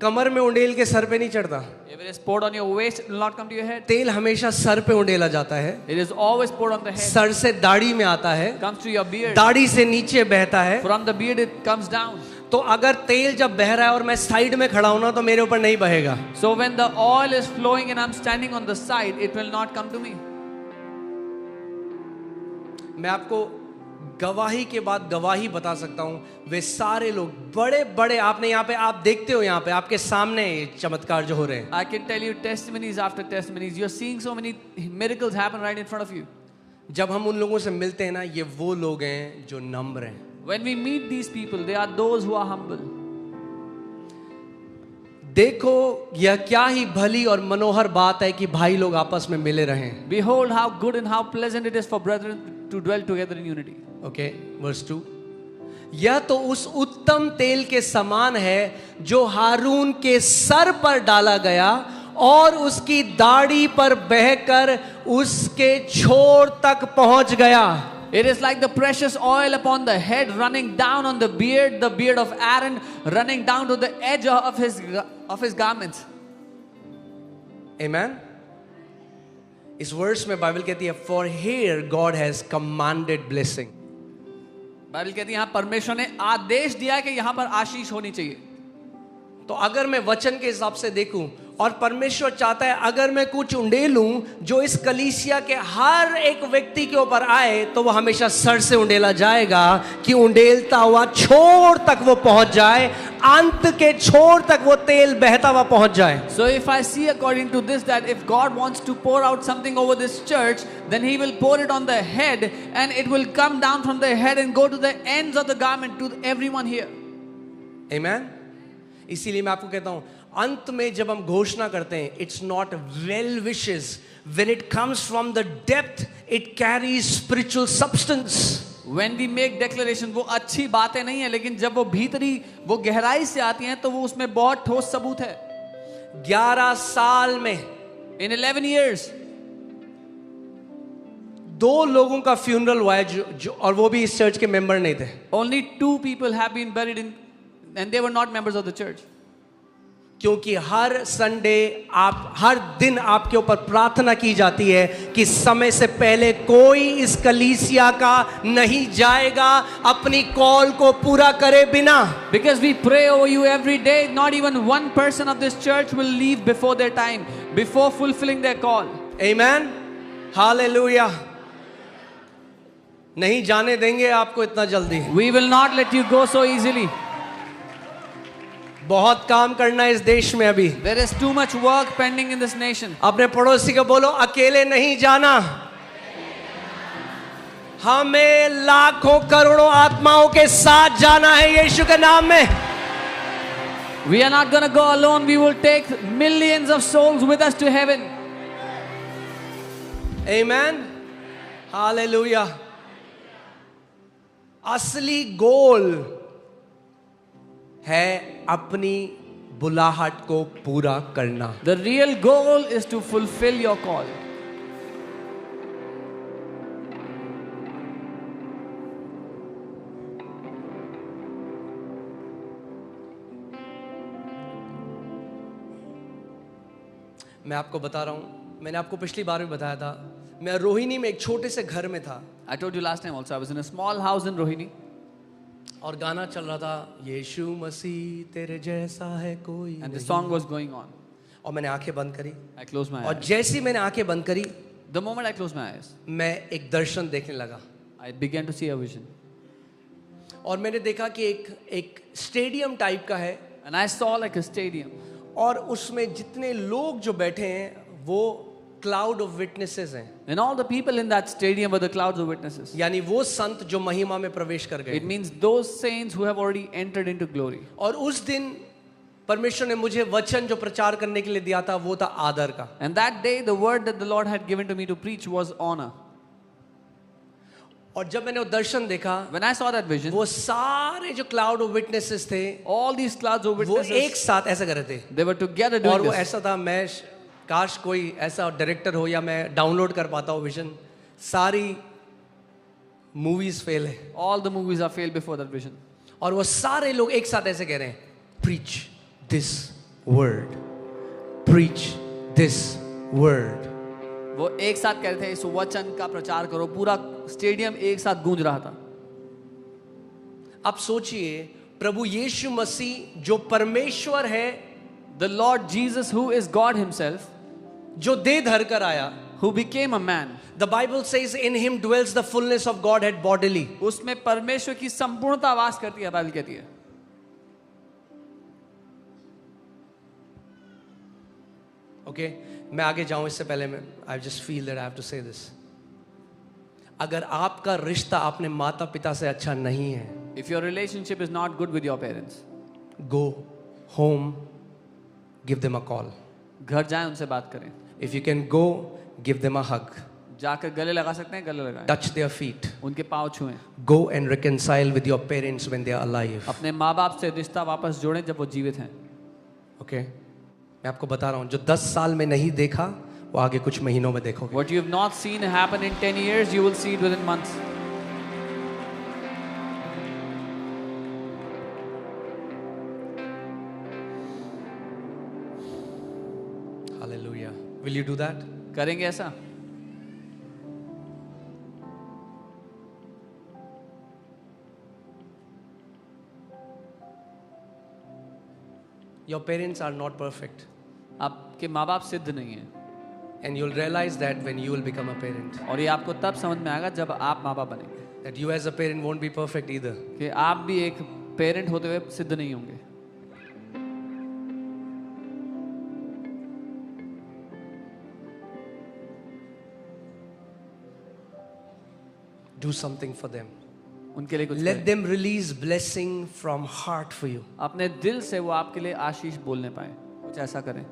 कमर में उंडेल के सर पे नहीं चढ़ता। If it is poured on your waist, it will not come to your head. तेल हमेशा सर पे उंडेला जाता है। It is always poured on the head. Sir से दाढ़ी में आता है, Comes to your beard. दाढ़ी से नीचे बहता है। From the beard it comes down. तो अगर तेल जब बह रहा है और मैं साइड में खड़ा हूं ना, तो मेरे ऊपर नहीं बहेगा। So when the oil is flowing and I'm standing on the side, it will not come to me. मैं आपको गवाही के बाद गवाही बता सकता हूं, वे सारे लोग बड़े बड़े, आपने यहाँ पे, आप देखते हो यहाँ पे आपके सामने चमत्कार जो हो रहे हैं। I can tell you testimonies after testimonies. You're seeing so many miracles happen right in front of you. जब हम उन लोगों से मिलते हैं ना, ये वो लोग हैं जो नम्र हैं। When we meet these people, they are those who are humble. देखो यह क्या ही भली और मनोहर बात है कि भाई लोग आपस में मिले रहें। Behold how good and how pleasant it is for brethren to dwell together in unity. Okay, verse 2. यह तो उस उत्तम तेल के समान है जो हारून के सर पर डाला गया और उसकी दाढ़ी पर बहकर उसके छोर तक पहुंच गया। It is like the precious oil upon the head running down on the beard of Aaron, running down to the edge of his garments. Amen. इस वर्स में बाइबल कहती है for here God has commanded blessing. Bible कहती है यहाँ परमेश्वर ने आदेश दिया कि यहाँ पर आशीष होनी चाहिए। तो अगर मैं वचन के हिसाब से देखूं और परमेश्वर चाहता है अगर मैं कुछ उंडेलूं जो इस कलीसिया के हर एक व्यक्ति के ऊपर आए, तो वो हमेशा सर से उंडेला जाएगा कि उंडेलता हुआ छोर तक वो पहुंच जाए, अंत के छोर तक वो तेल बहता हुआ पहुंच जाए। So if I see according to this that if God wants to pour out something over this church, then He will pour it on the head and it will come down from the head and go to the ends of the garment to everyone here. Amen. इसीलिए मैं आपको कहता हूं, अंत में जब हम घोषणा करते हैं, it's not well wishes, when it comes from the depth it carries spiritual substance. When we make declaration, वो अच्छी बातें नहीं है, लेकिन जब वो भीतरी, वो गहराई से आती हैं, तो वो उसमें बहुत ठोस सबूत है। 11 साल में In 11 years, 2 लोगों का फ्यूनरल हुआ है जो और वो भी इस चर्च के मेंबर नहीं थे। only 2 people have been buried in, and they were not members of the church. क्योंकि हर संडे हर दिन आपके ऊपर प्रार्थना की जाती है कि समय से पहले कोई इस कलीसिया का नहीं जाएगा अपनी कॉल को पूरा करे बिना। Because we pray over you every day, not even one person of this church will leave before their time, before fulfilling their call. Amen. Hallelujah. नहीं जाने देंगे आपको इतना जल्दी। We will not let you go so easily. बहुत काम करना है इस देश में अभी। There is too much work pending in this nation. अपने पड़ोसी को बोलो अकेले नहीं जाना, हमें लाखों करोड़ों आत्माओं के साथ जाना है यीशु के नाम में। We are not going to go alone. We will take millions of souls with us to heaven. Amen. Hallelujah. असली गोल है अपनी बुलाहट को पूरा करना। The real goal is to fulfill your call. मैं आपको बता रहा हूं, मैंने आपको पिछली बार भी बताया था, मैं रोहिणी में एक छोटे से घर में था। I told you last time also, I was in a small house in Rohini. और गाना चल रहा था, यीशु मसीह तेरे जैसा है कोई And the नहीं। song was going on. और मैंने आंखें बंद करी, I closed my और eyes. जैसे ही मैंने आंखें बंद करी, The moment I closed my eyes, मैं एक दर्शन देखने लगा। I began to see a vision. और मैंने देखा कि एक स्टेडियम टाइप का है, And I saw like a stadium. और उसमें जितने लोग जो बैठे हैं वो क्लाउड ऑफ विटनेसेस हैं। And all the people in that stadium were the clouds of witnesses. यानी वो संत जो महिमा में प्रवेश कर It गए। means those saints who have already entered into glory. और उस दिन परमेश्वर ने मुझे वचन जो प्रचार करने के लिए दिया था वो था आदर का। And that day, the word that the Lord had given to me to preach was honor. और जब मैंने वो दर्शन देखा, When I saw that vision, वो सारे जो क्लाउड ऑफ विटनेसेस थे all these clouds of वो एक witnesses, साथ ऐसा कर रहे थे। they were together और doing वो this. ऐसा था, मैं काश कोई ऐसा डायरेक्टर हो या मैं डाउनलोड कर पाता हूँ विजन। सारी मूवीज फेल है All the movies are failed before that vision. और वो सारे लोग एक साथ ऐसे कह रहे हैं, preach this word, preach this word. वो एक साथ कह रहे थे, इस वचन का प्रचार करो। पूरा स्टेडियम एक साथ गूंज रहा था। अब सोचिए, प्रभु यीशु मसीह जो परमेश्वर है, The Lord Jesus, who is God himself, जो देह धर कर आया, who became a man. the Bible says in him dwells the fullness of Godhead bodily। उसमें परमेश्वर की संपूर्णता वास करती है, बाइबल कहती है। ओके, मैं आगे जाऊं इससे पहले मैं I just feel that I have to say this. अगर आपका रिश्ता अपने माता पिता से अच्छा नहीं है, If your relationship is not good with your parents, go home, give them a call। घर जाएं, उनसे बात करें। If you can go, give them a hug, जाकर गले लगा सकते हैं, गले लगाएं। touch their feet, उनके पाँव छुएं। go and reconcile with your parents when they are alive। अपने माँ बाप से रिश्ता वापस जोड़ें जब वो जीवित हैं। ओके, मैं आपको बता रहा हूं, जो 10 साल में नहीं देखा वो आगे कुछ महीनों में देखोगे। What you have not seen happen in 10 years, you will see it within months. Hallelujah। Will you do that? करेंगे ऐसा? Your parents are not perfect, आपके माँ बाप सिद्ध नहीं हैं, and you'll realize that when you will become a parent, और ये आपको तब समझ में आएगा जब आप माँ बाप बनेंगे, that you as a parent won't be perfect either। कि आप भी एक पेरेंट होते हुए सिद्ध नहीं होंगे। Do something for them। उनके लिए कुछ Let करें। them release blessing from heart for you। अपने दिल से वो आपके लिए आशीष बोलने पाए, कुछ ऐसा करें।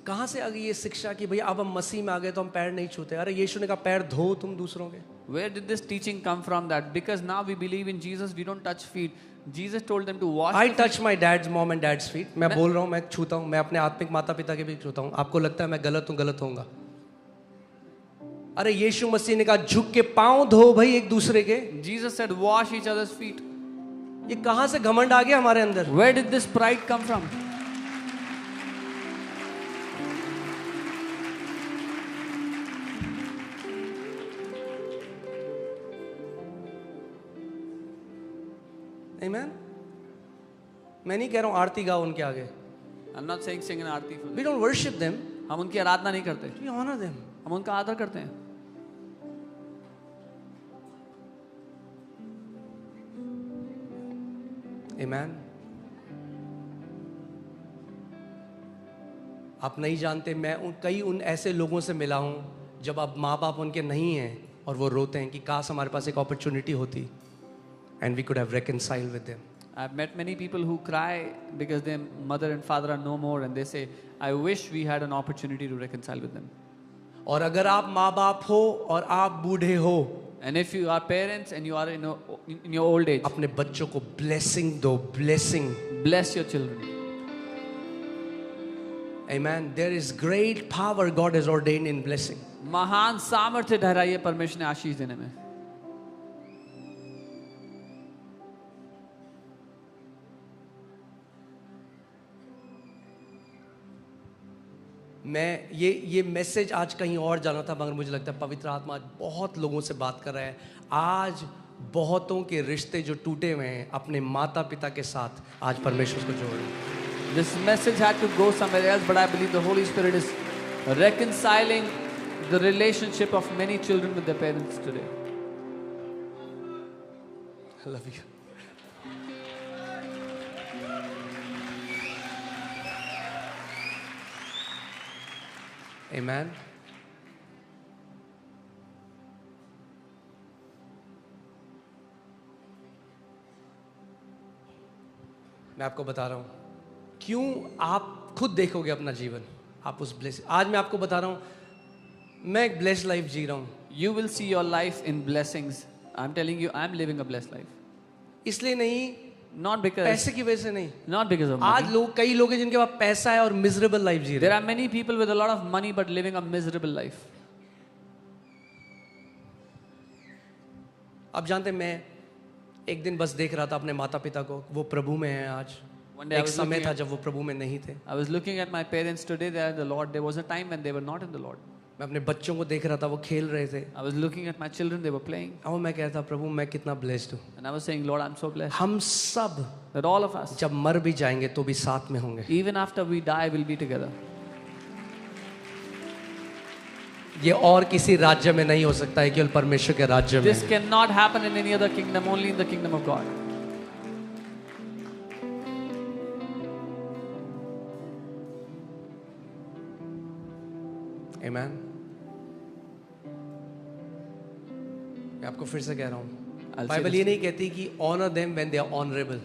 कहाँ से आ गई ये शिक्षा कि भैया अब हम मसीह में आ गए तो हम पैर नहीं छूते? अरे यीशु ने कहा पैर धो तुम दूसरों के। Where did this teaching come from? That because now we believe in Jesus, we don't touch feet. Jesus told them to wash. I touch my dad's mom and dad's feet. मैं बोल रहा हूँ, मैं छूता हूँ, मैं अपने आत्मिक माता पिता के भी छूता हूँ। आपको लगता है मैं गलत हूँ? गलत होऊंगा। अरे यीशु मसीह ने कहा झुक के पांव धो भाई एक दूसरे के। Jesus said wash each other's feet. ये कहाँ से घमंड आ गया हमारे अंदर? Where did this pride come from? Amen? मैं नहीं कह रहा हूँ आरती गाओ उनके आगे। I'm not saying sing an aarti for them. We don't worship them. हम उनकी आराधना नहीं करते, We honor them. हम उनका आदर करते हैं। Amen? आप नहीं जानते, मैं उन ऐसे लोगों से मिला हूँ जब अब माँ बाप उनके नहीं हैं और वो रोते हैं कि काश हमारे पास एक अपॉर्चुनिटी होती and we could have reconciled with them. I've met many people who cry because their mother and father are no more, and they say, I wish we had an opportunity to reconcile with them. और अगर आप माँ बाप हो और आप बूढ़े हो, And if you are parents and you are in your old age, अपने बच्चों को blessing दो, blessing. bless your children. Amen. There is great power God has ordained in blessing. महान सामर्थ्य ठहराई है परमेश्वर ने आशीष देने में। मैं ये मैसेज आज कहीं और जाना था, मगर मुझे लगता है पवित्र आत्मा आज बहुत लोगों से बात कर रहा है। आज बहुतों के रिश्ते जो टूटे हुए हैं अपने माता पिता के साथ, आज परमेश्वर को जोड़ रहे हैं। This message had to go somewhere else, but I believe the Holy Spirit is reconciling the relationship of many children with their parents today. I love you. Amen. मैं आपको बता रहा हूं क्यों, आप खुद देखोगे अपना जीवन, आप उस ब्लेस। आज मैं आपको बता रहा हूं मैं एक ब्लेस्ड लाइफ जी रहा हूं। You will see your life in blessings. I'm telling you, I'm living a blessed life. इसलिए नहीं, Not because, पैसे की वजह से नहीं। not because of आज money. कई लोग हैं जिनके पास पैसा है और मिजरेबल लाइफ जी रहे There हैं। are many people with a lot of money but living a miserable life. आप जानते हैं, मैं एक दिन बस देख रहा था अपने माता पिता को, वो प्रभु में हैं आज। One day I एक was समय looking था at- जब वो प्रभु में नहीं थे। I was looking at my parents today. They are in the Lord. There was a time when they were not in the Lord. मैं अपने बच्चों को देख रहा था, वो खेल रहे थे I was looking at my children. They were playing, और मैं कहता प्रभु मैं कितना ब्लेस्ड हूँ। and I was saying, Lord, I'm so blessed हम सब that all of us, जब मर भी जाएंगे तो भी साथ में होंगे। even after we die, will be together. ये और किसी राज्य में नहीं हो सकता है, केवल परमेश्वर के राज्य में। This cannot happen in any other kingdom. Only in the kingdom of God. Amen. मैं आपको फिर से कह रहा हूँ, I'll say बाइबल this. ये नहीं कहती कि honour them when they are honourable.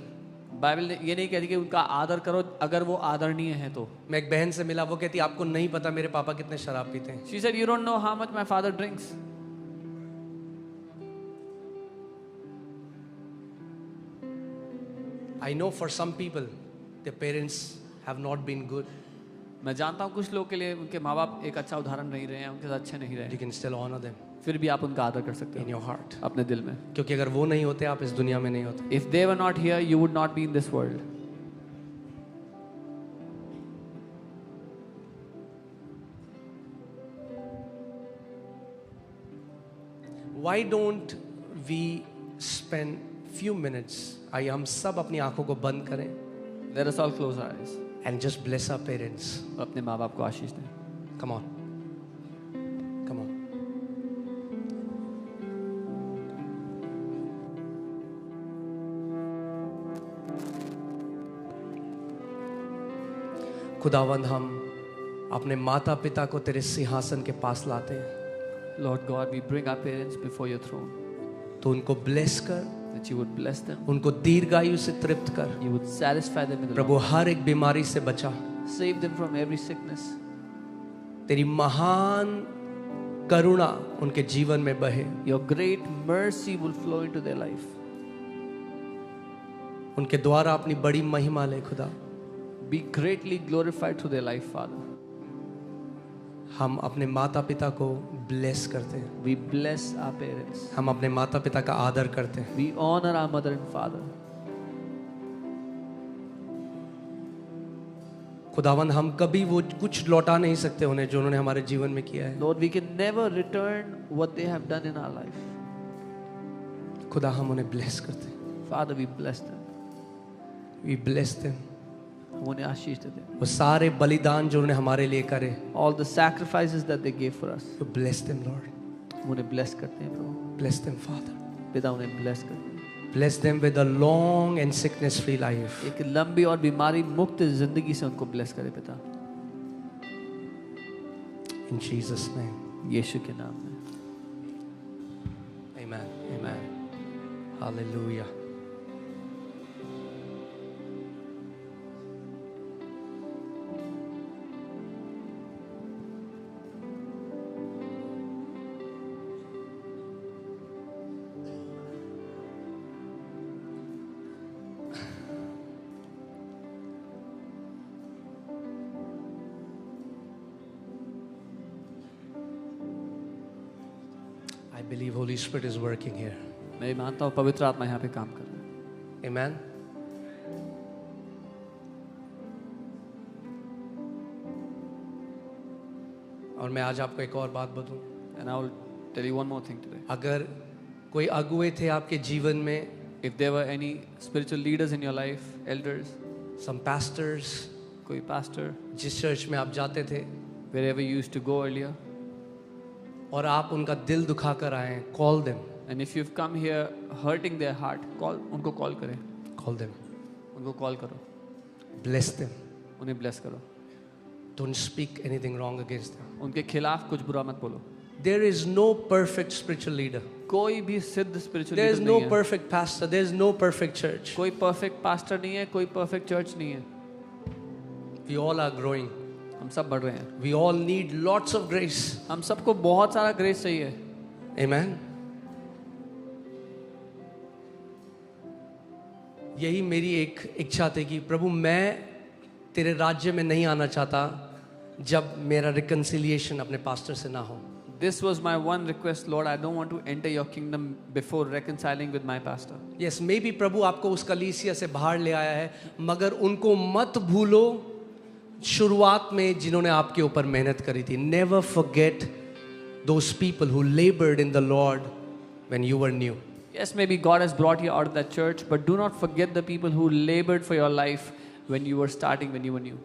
Bible ये नहीं कहती कि उनका आदर करो अगर वो आदरणीय है तो। मैं एक बहन से मिला, वो कहती आपको नहीं पता मेरे पापा कितने शराब पीते हैं। She said, you don't know how much my father drinks. I know for some people their parents have not been good. मैं जानता हूँ कुछ लोग के लिए उनके माँ बाप एक अच्छा उदाहरण नहीं रहे हैं, उनके साथ अच्छे नहीं रहे You हैं। can still honor them फिर भी आप उनका आदर कर सकते in हो your heart. अपने दिल में। क्योंकि अगर वो नहीं होते आप इस दुनिया में नहीं होते। If they were not here, you would not be in this world. Why don't we spend few minutes? आइए हम सब अपनी आंखों को बंद करें Let us all close our eyes and just bless our parents. और अपने माँ बाप को आशीष दें। Come on. Come on. खुदावंद हम अपने माता पिता को तेरे सिंहासन के पास लाते हैं, Lord God, we bring our parents before your throne, तो उनको ब्लेस कर, that you would bless them, उनको दीर्घायु से तृप्त कर। you would satisfy them with Prabhu love, हर एक बीमारी से बचा, save them from every sickness, तेरी महान करुणा उनके जीवन में बहे, Your great mercy will flow into their life. उनके द्वारा अपनी बड़ी महिमा ले खुदा। Be greatly glorified through their life, Father. हम अपने माता पिता को ब्लेस करते हैं, We bless our parents. हम अपने माता पिता का आदर करते हैं। We honor our mother and father. खुदावन हम कभी वो कुछ लौटा नहीं सकते उन्हें जो उन्होंने हमारे जीवन में किया है। Lord, we can never return what they have done in our life. खुदा हम उन्हें ब्लेस करते हैं, Father, we bless them. We bless them. हम उन्हें आशीष देते हैं। वो सारे बलिदान जो उन्होंने हमारे लिए करे, All the sacrifices that they gave for us, तो ब्लेस देम लॉर्ड, हम उन्हें bless करते हैं प्रभु। ब्लेस देम फादर, पिता उन्हें bless करते हैं। Bless them with a long and sickness free life. एक लंबी और बीमारी मुक्त जिंदगी से उनको bless करे पिता, इन जीसस नेम, यीशु के नाम में। आमेन, आमेन, hallelujah. I believe Holy Spirit is working here. मैं मानता हूँ पवित्र आत्मा यहाँ पे काम कर रहा है। Amen. और मैं आज आपको एक और बात बताऊं, And I will tell you one more thing today. अगर कोई अगुए थे आपके जीवन में, If there were any spiritual leaders in your life, elders, some pastors, कोई pastor, जिस चर्च में आप जाते थे wherever you used to go earlier, और आप उनका दिल दुखा कर आए हैं, call them, and if you've come here hurting their heart, उनको call करें, call them, उनको call करो, bless them, उन्हें bless करो, don't speak anything wrong against them. उनके खिलाफ कुछ बुरा मत बोलो। There is no perfect spiritual leader. कोई भी सिद्ध spiritual There leader is no नहीं है। perfect pastor. There is no perfect church. कोई perfect pastor नहीं है, कोई perfect church नहीं है। We all are growing. हम सब बढ़ रहे हैं। We all need lots of grace. हम सबको बहुत सारा ग्रेस चाहिए। Amen. यही मेरी एक इच्छा थी कि प्रभु मैं तेरे राज्य में नहीं आना चाहता जब मेरा रिकंसिलिएशन अपने पास्टर से ना हो। This was my one request, Lord. I don't want to enter your kingdom before reconciling with my pastor. Yes, maybe प्रभु आपको उस कलीसिया से बाहर ले आया है, मगर उनको मत भूलो शुरुआत में जिन्होंने आपके ऊपर मेहनत करी थी। Never forget those people who labored in the Lord when you were new. Yes, maybe God has brought you out of that church, but do not forget the people who labored for your life when you were starting, when you were new.